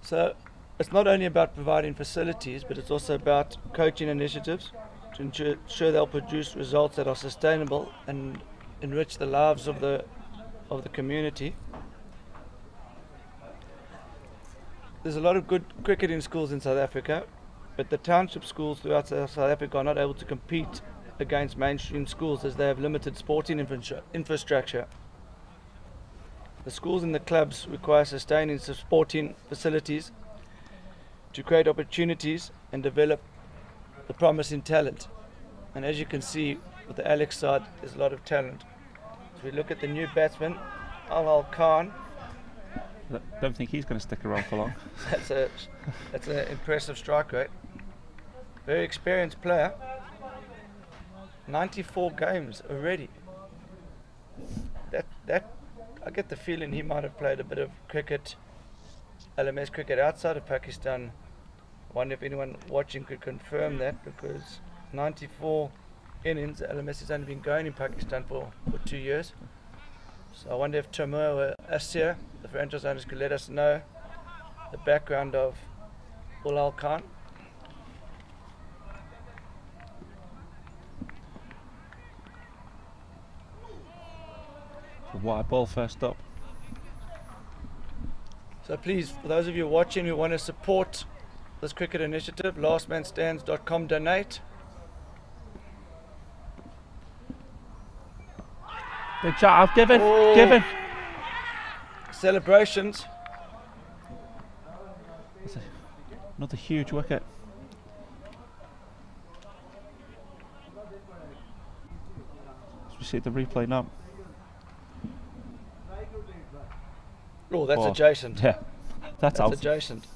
So it's not only about providing facilities, but it's also about coaching initiatives to ensure they'll produce results that are sustainable and enrich the lives of the community. There's a lot of good cricketing schools in South Africa, but the township schools throughout South Africa are not able to compete against mainstream schools as they have limited sporting infrastructure. The schools and the clubs require sustaining sporting facilities to create opportunities and develop the promising talent. And as you can see with the Alex side, there's a lot of talent. As we look at the new batsman, Al Khan, I don't think he's going to stick around for long. That's an impressive strike rate. Very experienced player. 94 games already. That I get the feeling he might have played a bit of cricket, LMS cricket outside of Pakistan. I wonder if anyone watching could confirm that, because 94 innings, LMS has only been going in Pakistan for 2 years. So I wonder if Tamir or Asir, the franchise owners, could let us know the background of Ulal Khan. A wide ball first up. So please, for those of you watching who want to support this cricket initiative, lastmanstands.com, donate. Big shot, given. Celebrations. Another huge wicket. As we see the replay now. Oh, that's adjacent. Yeah, that's out. Adjacent.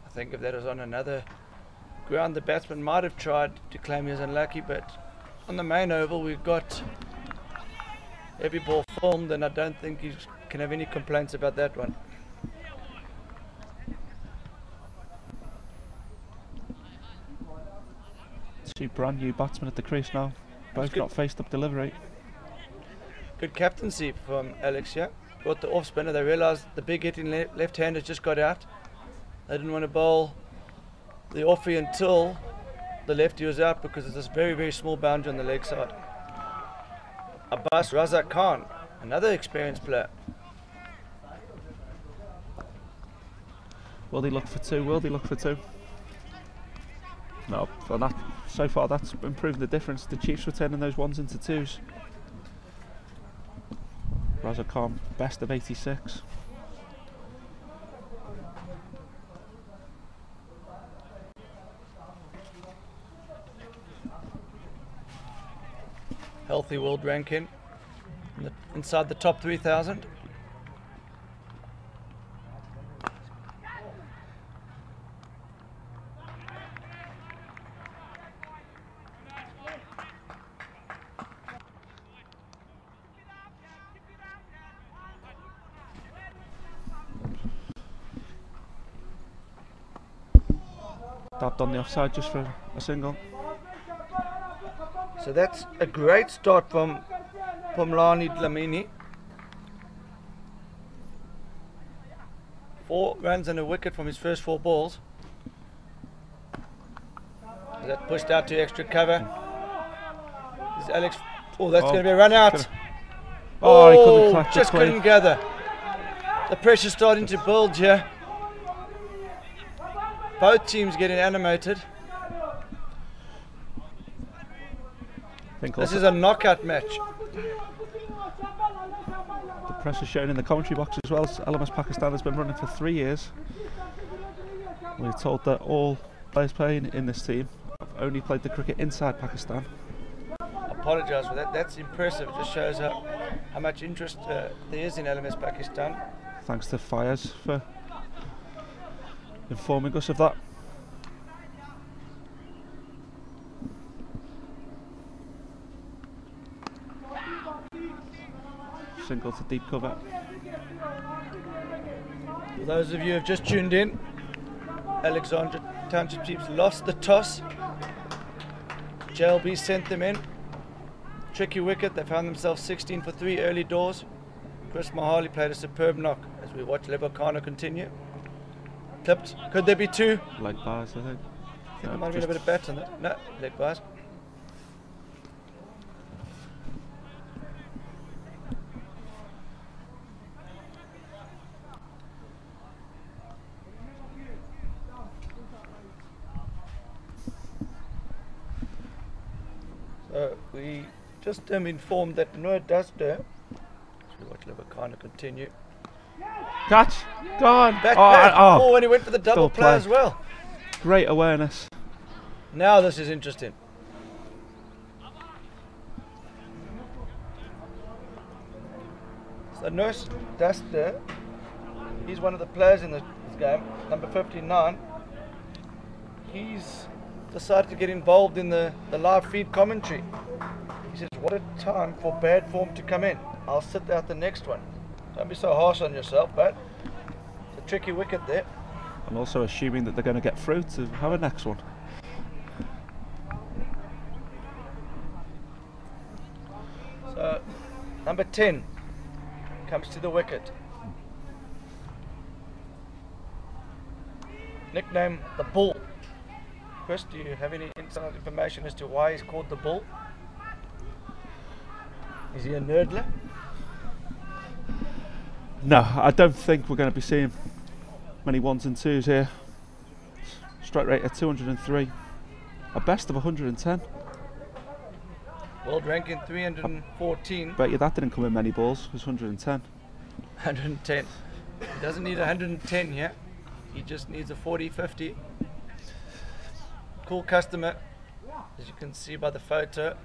I think if that was on another ground, the batsman might have tried to claim he was unlucky, but on the main oval we've got every ball filmed, and I don't think you can have any complaints about that one. Two brand new batsmen at the crease now. Both got faced up delivery. Good captaincy from Alex here. Brought the off spinner. They realised the big hitting left hand has just got out. They didn't want to bowl the offie until the lefty was out, because there's this very, very small boundary on the leg side. Abbas Raza Khan, another experienced player. Will he look for two? Will he look for two? No, for that, so far that's improved the difference. The Chiefs were turning those ones into twos. Raza Khan, best of 86. Healthy world ranking inside the top 3,000. Dabbed on the offside just for a single. So that's a great start from Lani Dlamini. 4 runs and a wicket from his first 4 balls. Is that pushed out to extra cover? Is Alex? Oh, that's going to be a run out. He couldn't catch just it. couldn't gather. The pressure's starting to build here. Both teams getting animated. This is a knockout match. The pressure shown in the commentary box as well. LMS Pakistan has been running for 3 years. We're told that all players playing in this team have only played the cricket inside Pakistan. I apologise for that. That's impressive. It just shows how much interest there is in LMS Pakistan. Thanks to Fires for informing us of that. Single to deep cover. For those of you who have just tuned in, Alexandra Township Chiefs lost the toss. JLB sent them in. Tricky wicket. They found themselves 16 for 3 early doors. Chris Mahali played a superb knock as we watch Lebokana continue. Clipped. Could there be 2? Leg bars, I think. There might have been a bit of bat on that. No, leg bars. So we just informed that Noor Duster. So we watch Lebokana continue. Catch! Gone! Back. Oh, And he went for the double play as well. Great awareness. Now this is interesting. So Nurse Duster, he's one of the players in this game, number 59. He's decided to get involved in the live feed commentary. He says, what a time for bad form to come in. I'll sit out the next one. Don't be so harsh on yourself, but it's a tricky wicket there. And also assuming that they're going to get through to have a next one. So, number 10 comes to the wicket. Nickname the Bull. Chris, do you have any inside information as to why he's called the Bull? Is he a nerdler? No, I don't think we're going to be seeing many ones and twos here. Strike rate at 203. A best of 110. World ranking 314. Bet you that didn't come in many balls. It was 110. 110. He doesn't need 110 here. He just needs a 40-50. Cool customer, as you can see by the photo.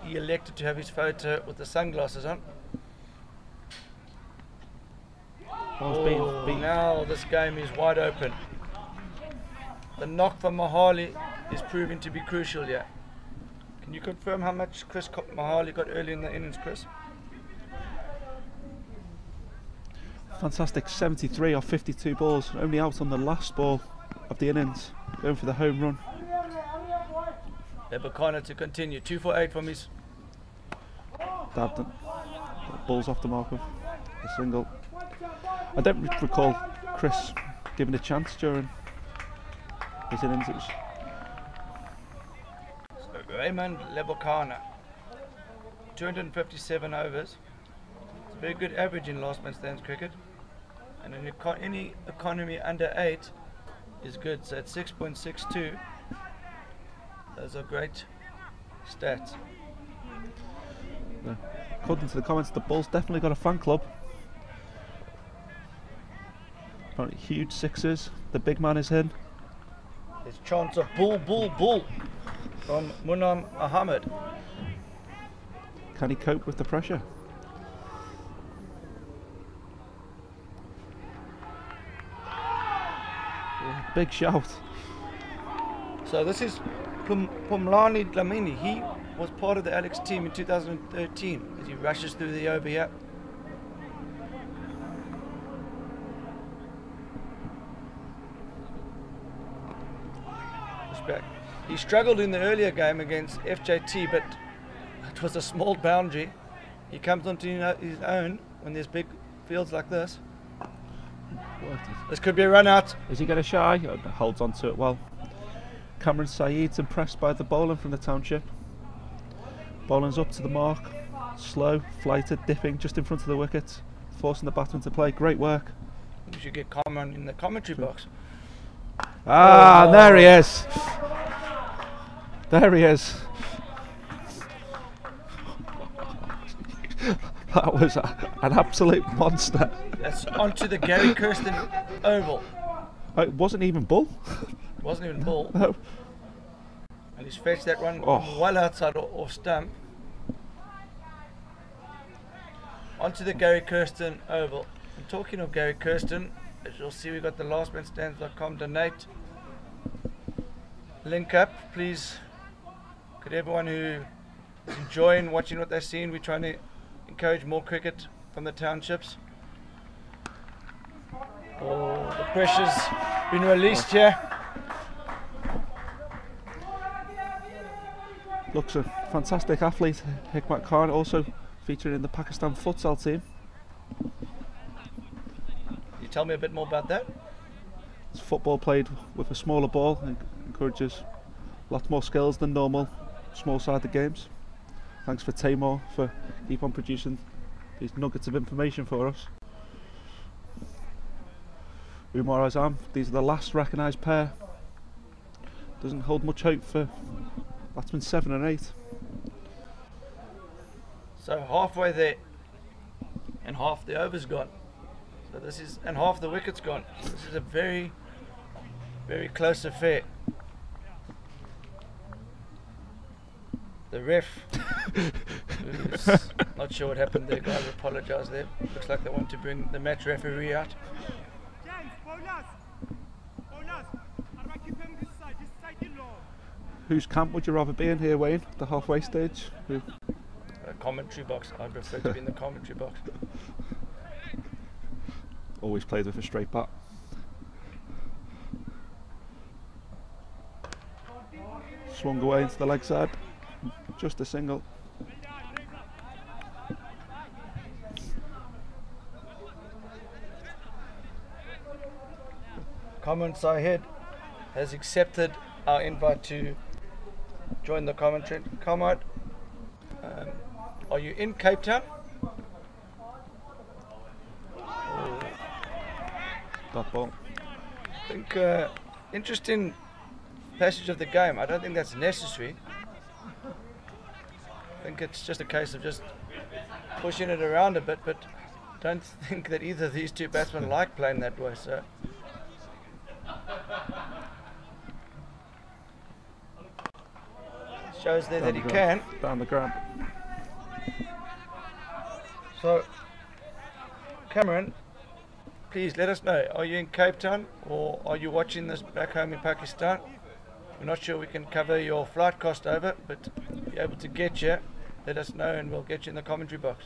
He elected to have his photo with the sunglasses on. Oh, now this game is wide open. The knock from Mahali is proving to be crucial here. Can you confirm how much Chris Mahali got early in the innings, Chris? Fantastic 73 off 52 balls, only out on the last ball of the innings, going for the home run. Lebakana to continue, 2 for 8 from his... Dabbed it. Balls off the mark with a single. I don't recall Chris giving a chance during his innings. It was Raymond Lebakana, 257 overs. It's a very good average in last man stands cricket, and in any economy under 8 is good. So at 6.62, those are great stats. According to the comments, the Bulls definitely got a fan club. Apparently huge sixes. The big man is in. There's chance of bull, bull, bull from Munam Ahmed. Can he cope with the pressure? Big shout. So this is Pumlani Dlamini. He was part of the Alex team in 2013 as he rushes through the over here. Back. He struggled in the earlier game against FJT, but it was a small boundary. He comes onto his own when there's big fields like this. This could be a run out. Is he going to shy? Holds on to it well. Cameron Saeed's impressed by the bowling from the township. Bowling's up to the mark. Slow, flighted, dipping just in front of the wicket. Forcing the batsman to play. Great work. You should get Cameron in the commentary box. Ah, there he is. There he is. That was an absolute monster. That's onto the Gary Kirsten oval. It wasn't even bull. It wasn't even ball. No. And he's fetched that one well outside off stump. Onto the Gary Kirsten oval. And talking of Gary Kirsten, as you'll see, we've got the lastmanstands.com donate link up. Please, could everyone who is enjoying watching what they're seeing, we're trying to encourage more cricket from the townships. Oh, the pressure's been released here. Looks a fantastic athlete, Hikmat Khan, also featuring in the Pakistan futsal team. You tell me a bit more about that? It's football played with a smaller ball and encourages lots more skills than normal small-sided games. Thanks for Tamor for keep on producing these nuggets of information for us. Umar Azam, these are the last recognised pair. Doesn't hold much hope for batsmen 7 and 8. So halfway there, and half the over's gone. So this is, and half the wicket's gone. This is a very, very close affair. The ref who's not sure what happened there. Guys, apologise there. Looks like they want to bring the match referee out. Whose camp would you rather be in here, Wayne? The halfway stage? Who? Commentary box. I prefer to be in the commentary box. Always played with a straight bat. Swung away into the leg side. Just a single. Comment Sahed has accepted our invite to join the commentary. Comment, are you in Cape Town? That ball. I think interesting passage of the game. I don't think that's necessary. I think it's just a case of just pushing it around a bit, but don't think that either of these two batsmen like playing that way. So shows there that he can. Down the grab. So Cameron, please let us know. Are you in Cape Town or are you watching this back home in Pakistan? We're not sure we can cover your flight cost over, but if you're able to get you, let us know and we'll get you in the commentary box.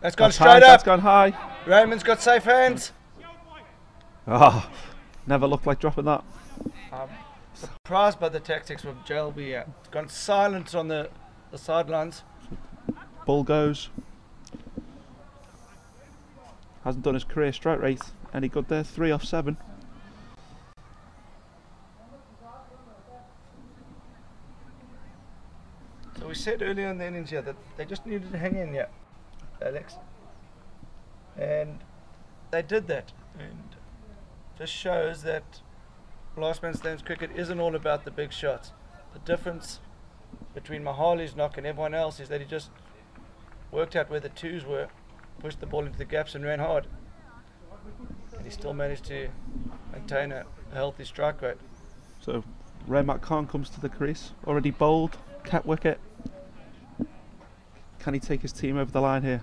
That's gone straight up. That's gone high. Raymond's got safe hands. Ah, never looked like dropping that. I'm surprised by the tactics from JLB here. It's gone silent on the sidelines. Ball goes. Hasn't done his career strike rate any good there. 3 off 7. So we said earlier in the innings here that they just needed to hang in here, Alex. And they did that. And just shows that last man stands cricket isn't all about the big shots. The difference between Mahali's knock and everyone else is that he just worked out where the twos were, pushed the ball into the gaps and ran hard. And he still managed to maintain a healthy strike rate. So Raymat Khan comes to the crease, already bowled, cat wicket. Can he take his team over the line here?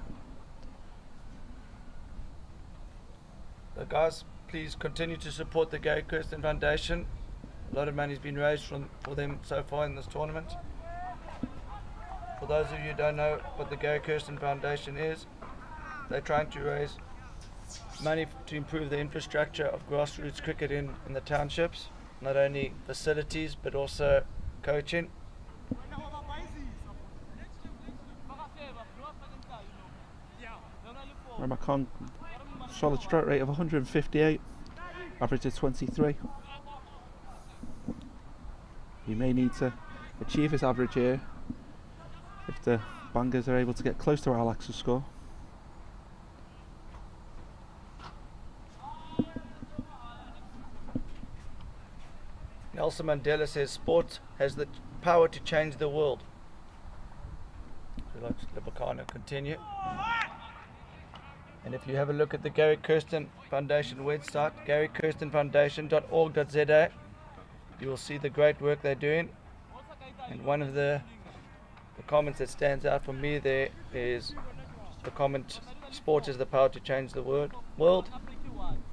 So guys, please continue to support the Gary Kirsten Foundation. A lot of money's been raised for them so far in this tournament. For those of you who don't know what the Gary Kirsten Foundation is, they're trying to raise money to improve the infrastructure of grassroots cricket in the townships. Not only facilities, but also coaching. Raymat Khan, solid strike rate of 158, average of 23. He may need to achieve his average here if the Bangers are able to get close to Alex's score. Nelson Mandela says sport has the power to change the world. We'd like Lebakana continue. And if you have a look at the Gary Kirsten Foundation website, garykirstenfoundation.org.za, you will see the great work they're doing. And one of the comments that stands out for me there is the comment, "Sport has the power to change the world,"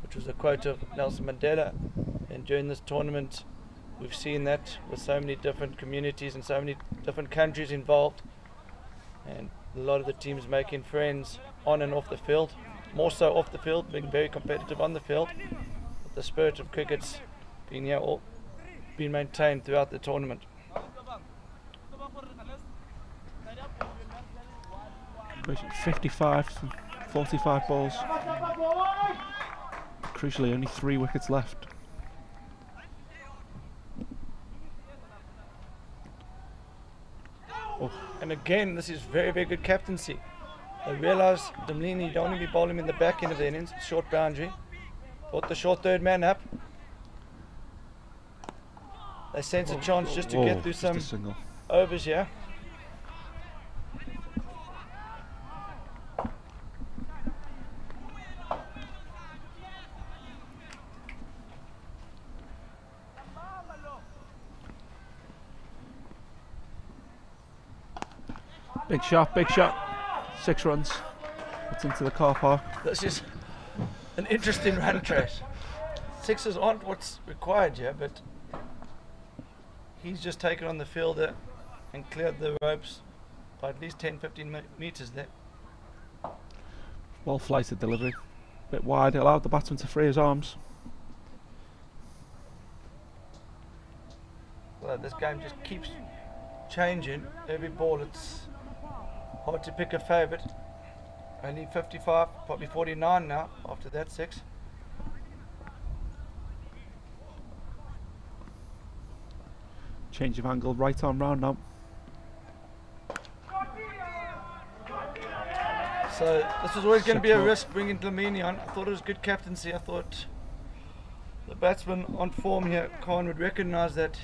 which was a quote of Nelson Mandela. And during this tournament, we've seen that with so many different communities and so many different countries involved. And a lot of the teams making friends on and off the field, more so off the field, being very competitive on the field. But the spirit of cricket's been here, been maintained throughout the tournament. 55 from 45 balls. Crucially, only 3 wickets left. Oh. And again, this is very, very good captaincy. They realise Dumlini, you don't want to be bowling him in the back end of the innings, short boundary. Brought the short third man up. They sense a chance just to get through some overs here. Big shot, big shot. 6 runs. It's into the car park. This is an interesting run trace. 6s aren't what's required here, but he's just taken on the fielder and cleared the ropes by at least 10-15 meters there. Well flighted delivery. Bit wide, it allowed the batsman to free his arms. Well, this game just keeps changing. Every ball, it's hard to pick a favourite. Only 55, probably 49 now after that 6. Change of angle, right arm round now. So this was always going to be a 6-0. risk bringing Dlamini on. I thought it was good captaincy. I thought the batsman on form here, Khan, would recognise that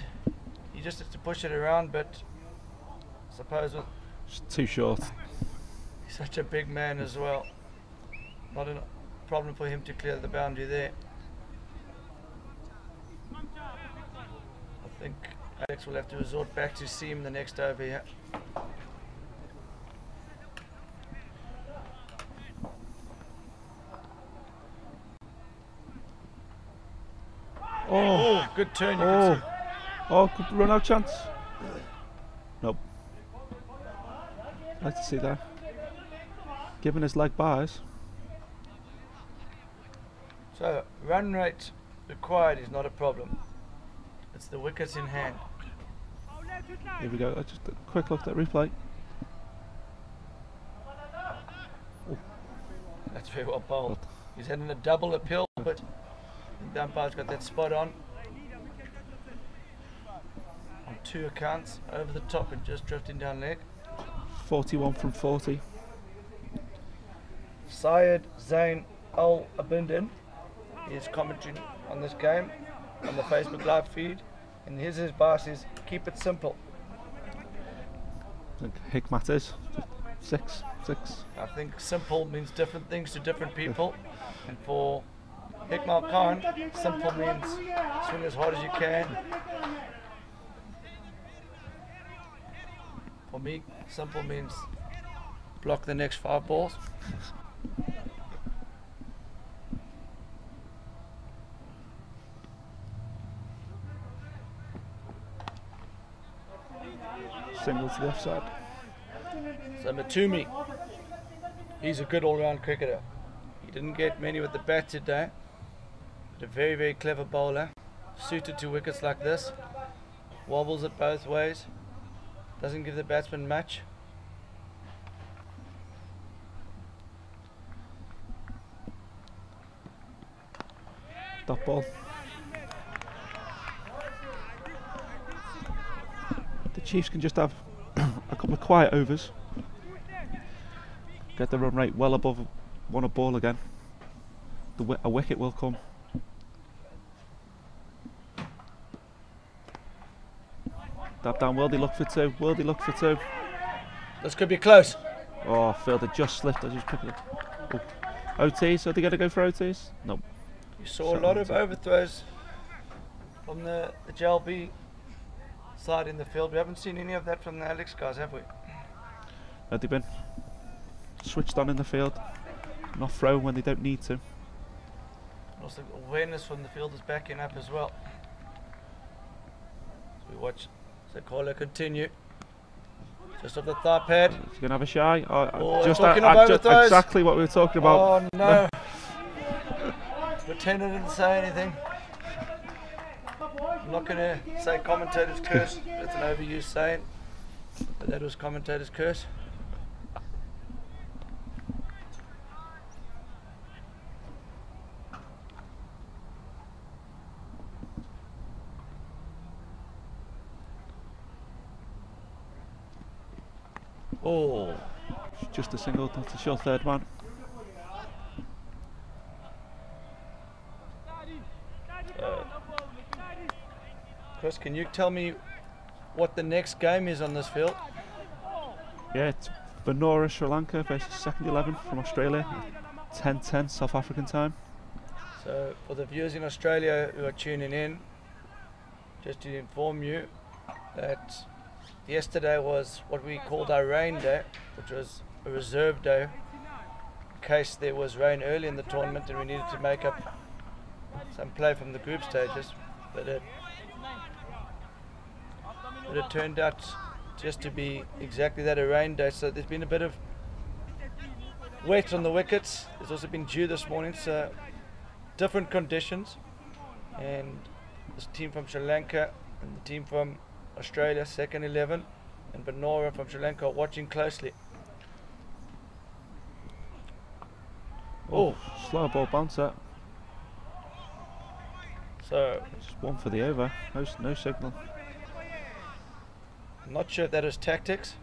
he just has to push it around, but I suppose with Just too short. he's such a big man as well. Not a problem for him to clear the boundary there. I think Alex will have to resort back to seam the next over here. Oh, good turn, you can see. Oh, good run out chance. Nope. Like to see that. Giving his leg bars. So, run rate required is not a problem. It's the wickets in hand. Here we go. Just a quick look at that replay. That's very well bowled. He's having a double appeal, but the umpire's got that spot on 2 accounts, over the top and just drifting down leg. 41 from 40. Syed Zain Al Abindin is commenting on this game on the Facebook live feed, and his advice is keep it simple. I think Hikmat is 6. I think simple means different things to different people, and for Hikmat Khan, simple means swing as hard as you can. For me, simple means block the next 5 balls. Single to the offside. So Matumi, he's a good all-round cricketer. He didn't get many with the bat today, but a very, very clever bowler, suited to wickets like this. Wobbles it both ways, doesn't give the batsman much. Dot ball. The Chiefs can just have a couple of quiet overs. Get the run rate well above 1 a ball again. A wicket will come. Dab down, Worldy look for 2. Worldy look for 2. This could be close. Oh, fielder just slipped. I just picked it up. Oh. OTs, are they going to go for OTs? Nope. You saw a lot of overthrows from the JLB side in the field. We haven't seen any of that from the Alex guys, have we? Have they been switched on in the field? Not throwing when they don't need to. Also awareness from the fielders backing up as well. So we watch Sakala continue. Just off the thigh pad. He's going to have a shy. Just exactly what we were talking about. Oh no. Pretend I didn't say anything. I'm not going to say commentator's curse. That's an overused saying. But that was commentator's curse. Oh, Just a single, that's a sure third man. Chris, can you tell me what the next game is on this field? Yeah, it's Vanora Sri Lanka versus second 11 from Australia. 10:10 South African time. So for the viewers in Australia who are tuning in, just to inform you that yesterday was what we called our rain day, which was a reserve day in case there was rain early in the tournament and we needed to make up some play from the group stages. But it turned out just to be exactly that, a rain day. So there's been a bit of wet on the wickets. There's also been dew this morning, so different conditions. And this team from Sri Lanka and the team from Australia, second 11, and Benora from Sri Lanka are watching closely. Oh, slow ball bouncer. So Just one for the over. No signal. I'm not sure if that is tactics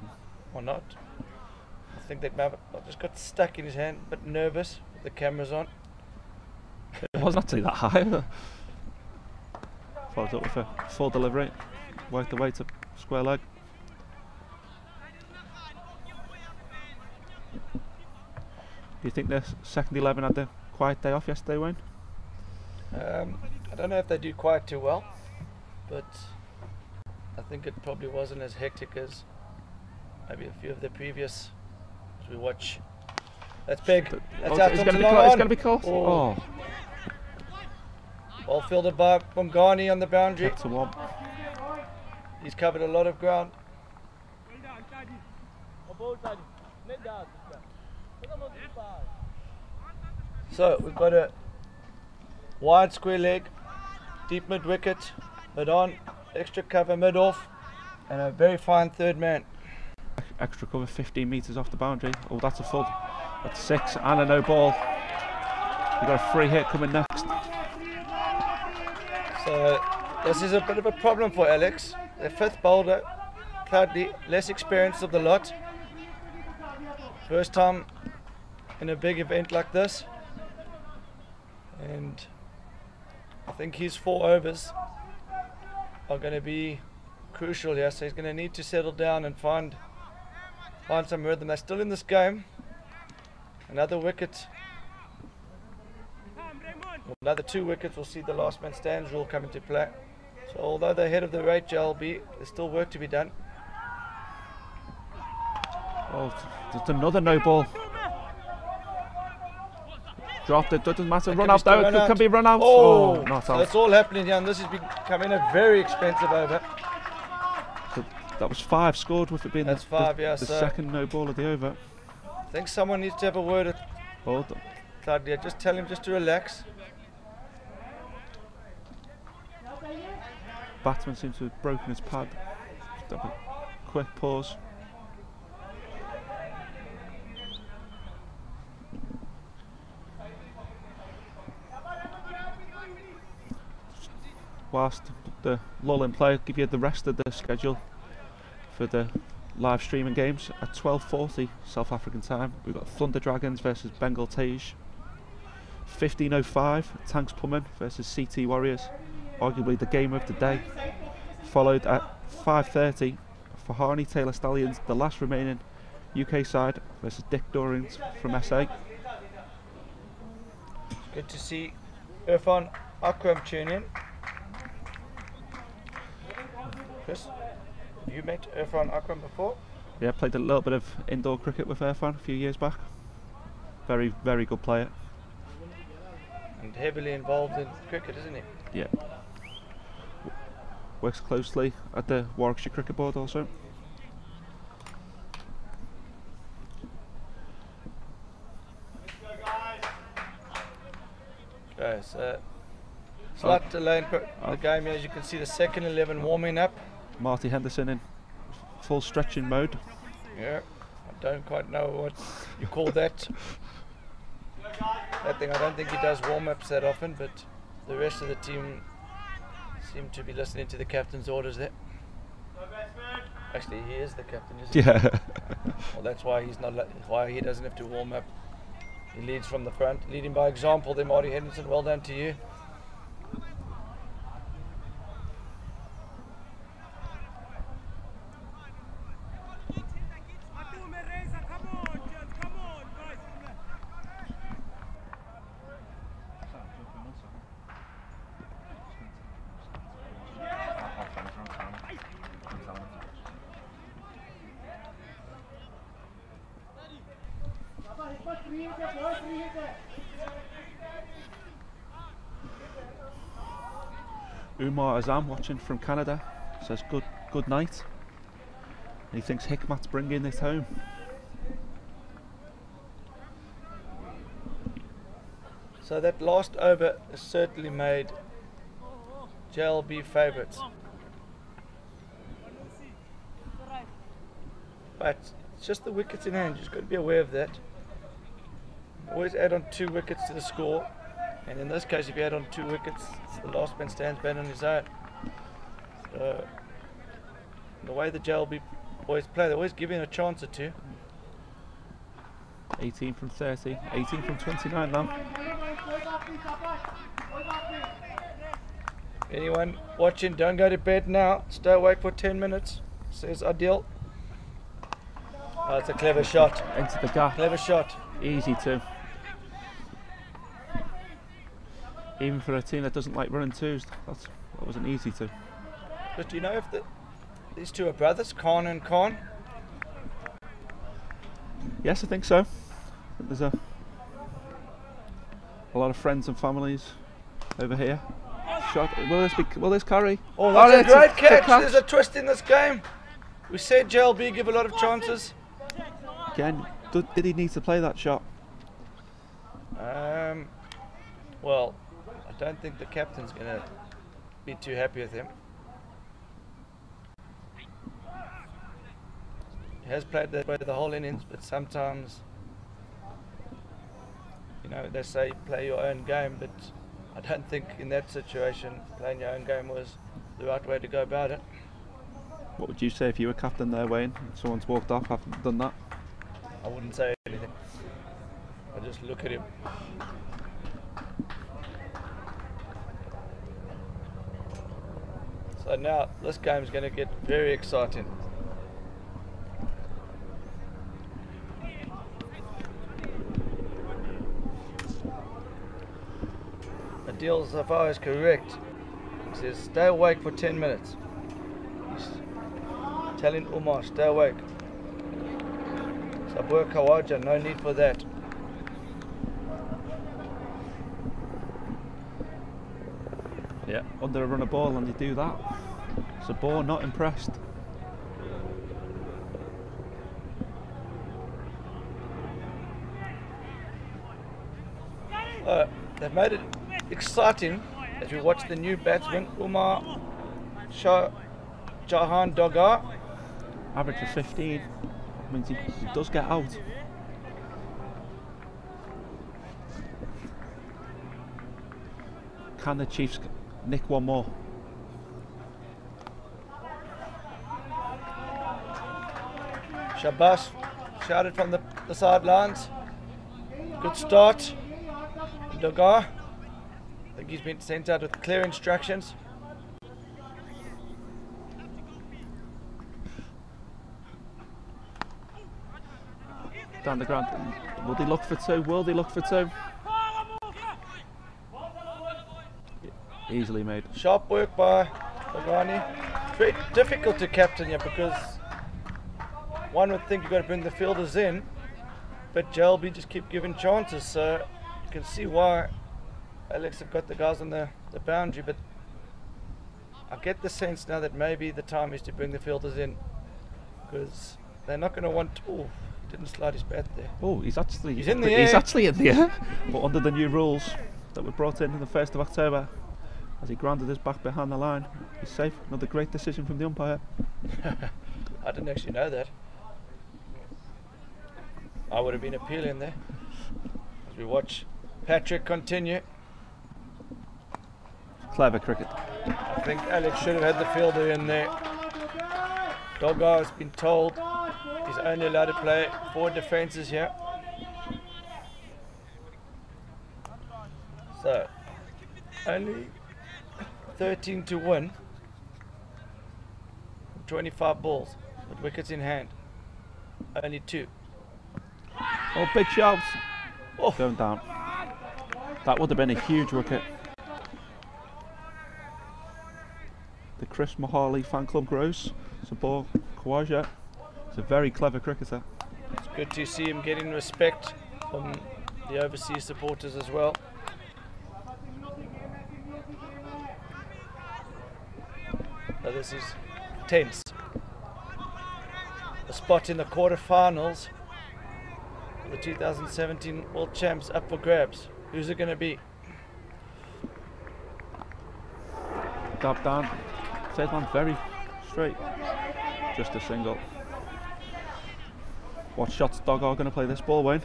or not. I think that Mavic just got stuck in his hand, a bit nervous with the cameras on. It wasn't actually that high. Followed up with a full delivery. Worked the way to square leg. Do you think the second 11 had a quiet day off yesterday, Wayne? I don't know if they do quite too well, but I think it probably wasn't as hectic as maybe a few of the previous. As we watch, that's big. That's out it's onto going long to on. be close. Oh. Ball fielded by Bongani on the boundary. Kept to one. He's covered a lot of ground. So we've got a wide square leg, deep mid wicket, mid on, extra cover mid off, and a very fine third man. Extra cover 15 metres off the boundary. Oh, that's a full. That's 6 and a no ball. You've got a free hit coming next. So this is a bit of a problem for Alex. The fifth bowler, slightly less experienced of the lot. First time in a big event like this. And I think his 4 overs are going to be crucial here. So he's going to need to settle down and find some rhythm. They're still in this game. Another wicket. Another 2 wickets will see the last man stands rule come into play. So although they're ahead of the rate JLB, there's still work to be done. Oh, just another no ball. Dropped it, doesn't matter. Run out though, it can be run out. Oh, not so out. it's all happening here, and this is becoming a very expensive over. So that was 5 scored with it being That's 5, yeah. the So second no ball of the over. I think someone needs to have a word with Hold on. Claudia. Just tell him just to relax. Batsman seems to have broken his pad. Just have a quick pause. Whilst the lull in play, I'll give you the rest of the schedule for the live streaming games. At 12:40 South African time, we've got Thunder Dragons versus Bengal Tej. 15:05 Tanks Plummen versus CT Warriors, arguably the game of the day. Followed at 5:30 Fahani Taylor Stallions, the last remaining UK side, versus Dick Dorians from SA. Good to see Irfan Akram tune in. Chris, you met Irfan Akram before? Yeah, played a little bit of indoor cricket with Irfan a few years back. Very, very good player. And heavily involved in cricket, isn't he? Yeah. Works closely at the Warwickshire Cricket Board also. Okay, so slight delay in the game here. As you can see, the second 11 warming up. Marty Henderson in full stretching mode. Yeah, I don't quite know what you call that. That thing, I don't think he does warm-ups that often, but the rest of the team seem to be listening to the captain's orders there. Actually, he is the captain, isn't he? Yeah. Well, that's why he's not. Why he doesn't have to warm up. He leads from the front, leading by example. There, Marty Henderson. Well done to you. Umar Azam watching from Canada says good night. And he thinks Hikmat's bringing it home. So that last over has certainly made JLB favourites. But it's just the wickets in hand, you've just got to be aware of that. Always add on 2 wickets to the score, and in this case if you add on 2 wickets, the last man stands bad on his own. So the way the JLB boys play, they always give in a chance or two. 18 from 30, 18 from 29 now. Anyone watching, don't go to bed now, stay awake for 10 minutes, says Adil. Oh, it's a clever shot. Into the gap. Clever shot. Easy too. Even for a team that doesn't like running twos, that wasn't easy to. But do you know if these two are brothers, Khan and Khan? Yes, I think so. There's a lot of friends and families over here. Shot. Will this carry? Oh, that's a great catch. catch. There's a twist in this game. We said JLB give a lot of chances. Again, did he need to play that shot? Well, I don't think the captain's going to be too happy with him. He has played that way the whole innings, but sometimes, you know, they say play your own game, but I don't think in that situation playing your own game was the right way to go about it. What would you say if you were captain there, Wayne? Someone's walked off, haven't done that? I wouldn't say anything. I just look at him. So now this game's going to get very exciting. Adil Zafar is correct. He says stay awake for 10 minutes. He's telling Umar stay awake. Sabur Kawaja, no need for that. Yeah, under a run of ball and you do that. Sabur not impressed. They've made it exciting as we watch the new batsman Umar Jahan Dogar. Average of 15 means he does get out. Can the Chiefs nick one more? Shabas shouted from the sidelines. Good start. Dogar. I think he's been sent out with clear instructions. Down the ground. Will they look for 2? Will they look for 2? Easily made. Sharp work by Bagani. It's very difficult to captain here because one would think you've got to bring the fielders in, but JLB just keep giving chances, so you can see why Alex have got the guys on the boundary, but I get the sense now that maybe the time is to bring the fielders in because they're not going to want to. Oh, he didn't slide his bat there. Oh, he's in the air. He's actually in the air. But under the new rules that were brought in the 1st of October, as he grounded his back behind the line, he's safe. Another great decision from the umpire. I didn't actually know that. I would have been appealing there. As we watch Patrick continue. Clever cricket. I think Alex should have had the fielder in there. Dogar has been told he's only allowed to play 4 defences here. So, only 13 to win. 25 balls with wickets in hand. Only 2. Oh, big shouts. Oh. Going down. That would have been a huge wicket. The Chris Mahali fan club grows. Sabur Khawaja is a very clever cricketer. It's good to see him getting respect from the overseas supporters as well. So this is tense. A spot in the quarterfinals of the 2017 World Champs up for grabs. Who's it going to be? Dab down. Third man very straight. Just a single. What shots Dog are going to play this ball, Wayne?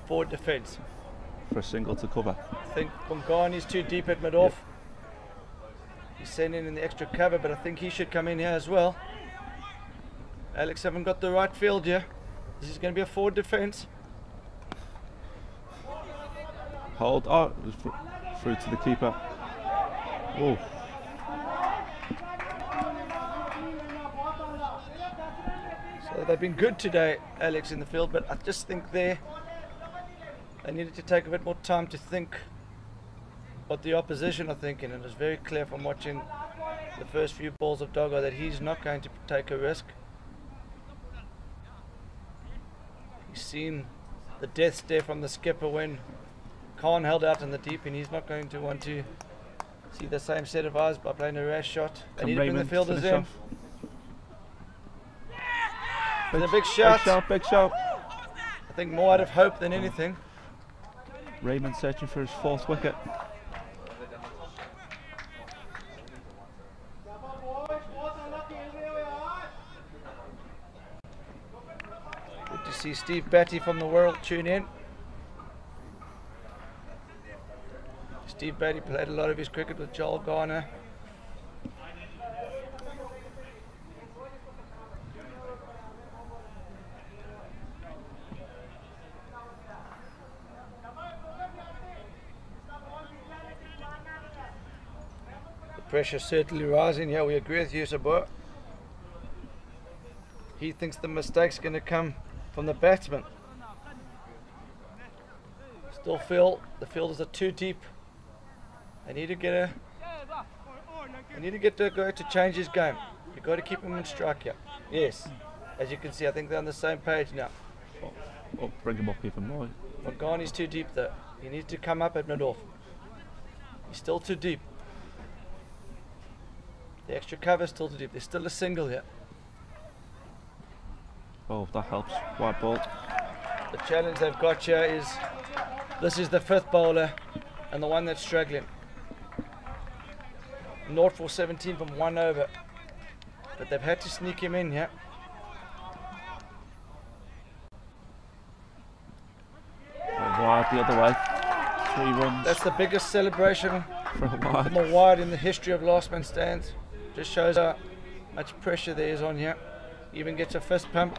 Forward defence. For a single to cover. I think Bongani's too deep at mid-off. Yep. He's sending in the extra cover, but I think he should come in here as well. Alex haven't got the right field here. This is going to be a forward defence. Hold. Oh, it was through to the keeper. Oh. So they've been good today, Alex, in the field, but I just think they needed to take a bit more time to think what the opposition are thinking, and it's very clear from watching the first few balls of Doggo that he's not going to take a risk. He's seen the death stare from the skipper when Khan held out in the deep, and he's not going to want to see the same set of eyes by playing a rash shot. They need to bring the fielders in. It's a big shot. Big shot. I think more out of hope than anything. Raymond searching for his fourth wicket. Good to see Steve Batty from the World tune in. Steve Batty played a lot of his cricket with Joel Garner. Pressure certainly rising. Yeah, we agree with you, Sabur. He thinks the mistake's going to come from the batsman. Still feel the fielders are too deep. They need to get to go to change his game. You've got to keep him in strike here. Yes, as you can see, I think they're on the same page now. Oh, bring him up even more. Morgani's too deep though. He needs to come up at mid-off. He's still too deep. The extra cover is still too deep. There's still a single here. Oh, that helps. Wide ball. The challenge they've got here is this is the fifth bowler and the one that's struggling. 0 for 17 from 1 over. But they've had to sneak him in here. Wide the other way. 3 runs. That's the biggest celebration from a wide in the history of last man stands. Just shows how much pressure there is on here. Even gets a fist pump.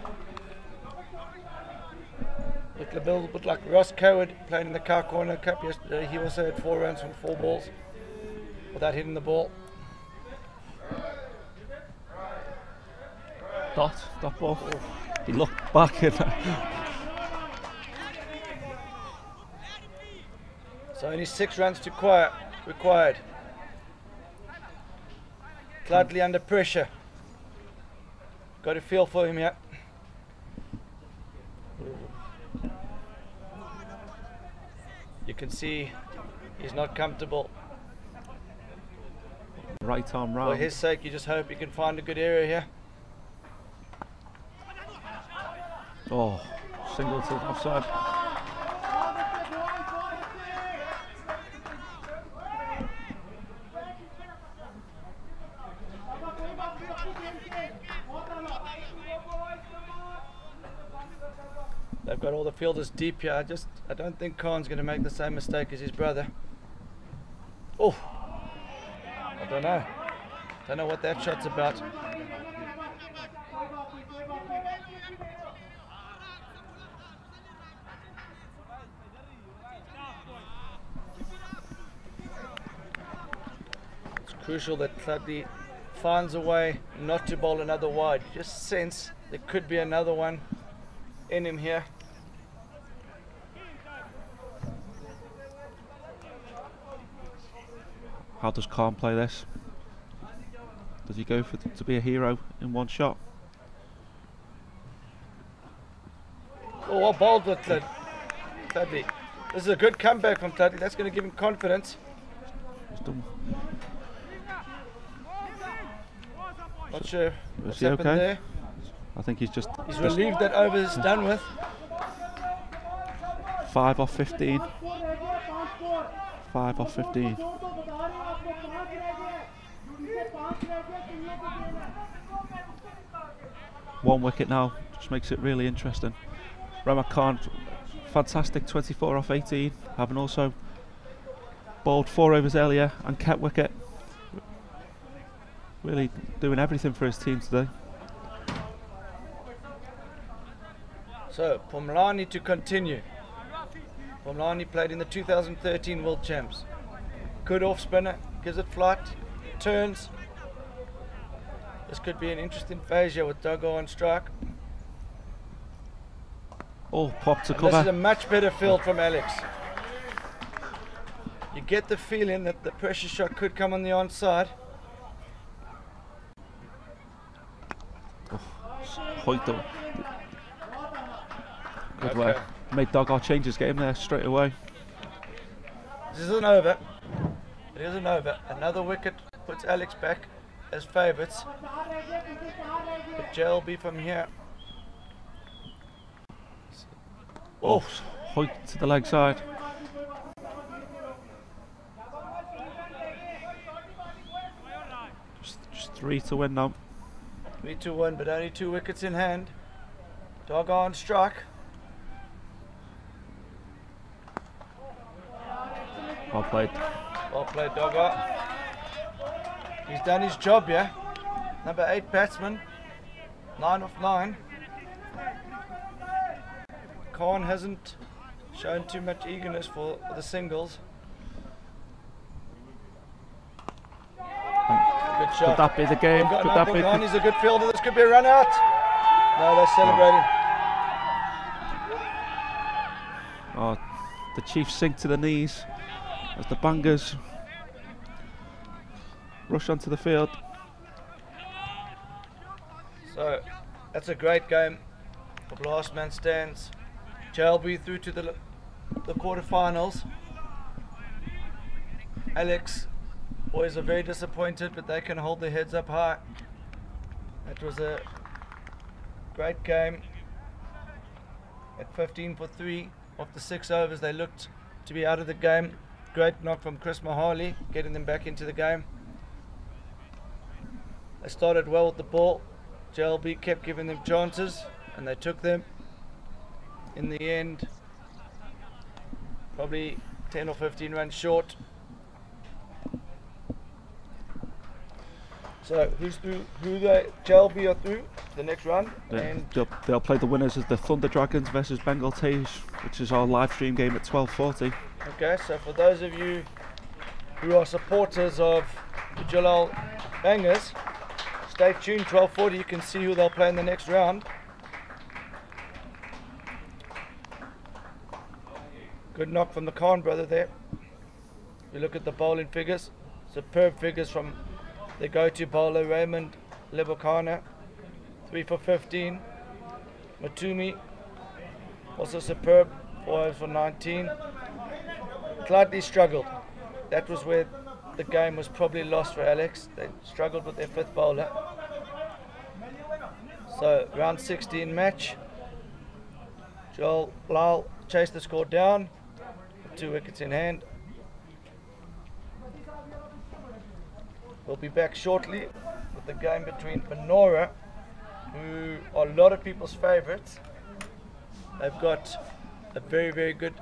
Looked a little bit like Ross Coward playing in the Car Corner Cup yesterday. He also had 4 runs from 4 balls without hitting the ball. Dot ball. Oh. He looked back at So only 6 runs to required. Slightly under pressure. Got a feel for him yet. You can see he's not comfortable. Right arm round. For his sake, you just hope he can find a good area here. Oh, single to offside. They've got all the fielders deep here. I don't think Khan's going to make the same mistake as his brother. Oh, I don't know. Don't know what that shot's about. It's crucial that Clubby finds a way not to bowl another wide. You just sense there could be another one in him here. How does Khan play this? Does he go for to be a hero in one shot? Oh, well bowled with Cludley. This is a good comeback from Cludley. That's going to give him confidence. He's done. Not sure what's Is he happened okay? there. I think he's He's relieved that over is done with. 5 off 15. 5 off 15. One wicket now, just makes it really interesting. Ramat Khan, fantastic 24 off 18, having also bowled 4 overs earlier and kept wicket. Really doing everything for his team today. So, Pomlani to continue. Pomlani played in the 2013 World Champs. Good off spinner, gives it flight, turns. This could be an interesting phase here with Dogo on strike. Oh, popped to And this is a cover. much better field from Alex. You get the feeling that the pressure shot could come on the onside. Hoito. Good work. Made Dogo changes, get him there straight away. This isn't over. It isn't over. Another wicket puts Alex back as favourites. But JLB from here. Oh, Hoyt to the leg side. Just 3 to win now. 3-2-1, but only 2 wickets in hand. Dogo on strike. Well played. Well played, Dogo. He's done his job here. Number 8 batsman. 9 off 9. Khan hasn't shown too much eagerness for the singles. Good Could shot. that be the game? Could Could that be? He's a good fielder. This could be a run out. No, they're celebrating. Oh, the Chiefs sink to the knees as the Bangers rush onto the field. So that's a great game of last man stands. JLB through to the quarterfinals. Alex, boys are very disappointed, but they can hold their heads up high. That was a great game. At 15 for 3 after 6 overs, they looked to be out of the game. Great knock from Chris Mahali, getting them back into the game. They started well with the ball. JLB kept giving them chances, and they took them. In the end, probably 10 or 15 runs short. So who's through? JLB are through to the next round, and They'll play the winners as the Thunder Dragons versus Bengal Tej, which is our live stream game at 12:40. okay. So for those of you who are supporters of the Jhoolay Laal Bangers, stay tuned. 12:40, you can see who they'll play in the next round. Good knock from the Khan brother there. We look at the bowling figures. Superb figures from the go-to bowler Raymond Lebokana. 3 for 15. Matumi also superb. 4 overs for 19. Cludley struggled. That was where the game was probably lost for Alex. They struggled with their 5th bowler. So round 16 match. Jhoolay Laal chased the score down. 2 wickets in hand. We'll be back shortly with the game between Benora, who are a lot of people's favourites. They've got a very, very good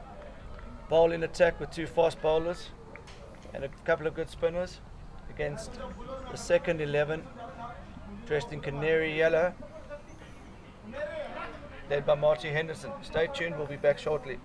bowling attack with 2 fast bowlers and a couple of good spinners against the second 11, dressed in canary yellow, led by Marty Henderson. Stay tuned, we'll be back shortly.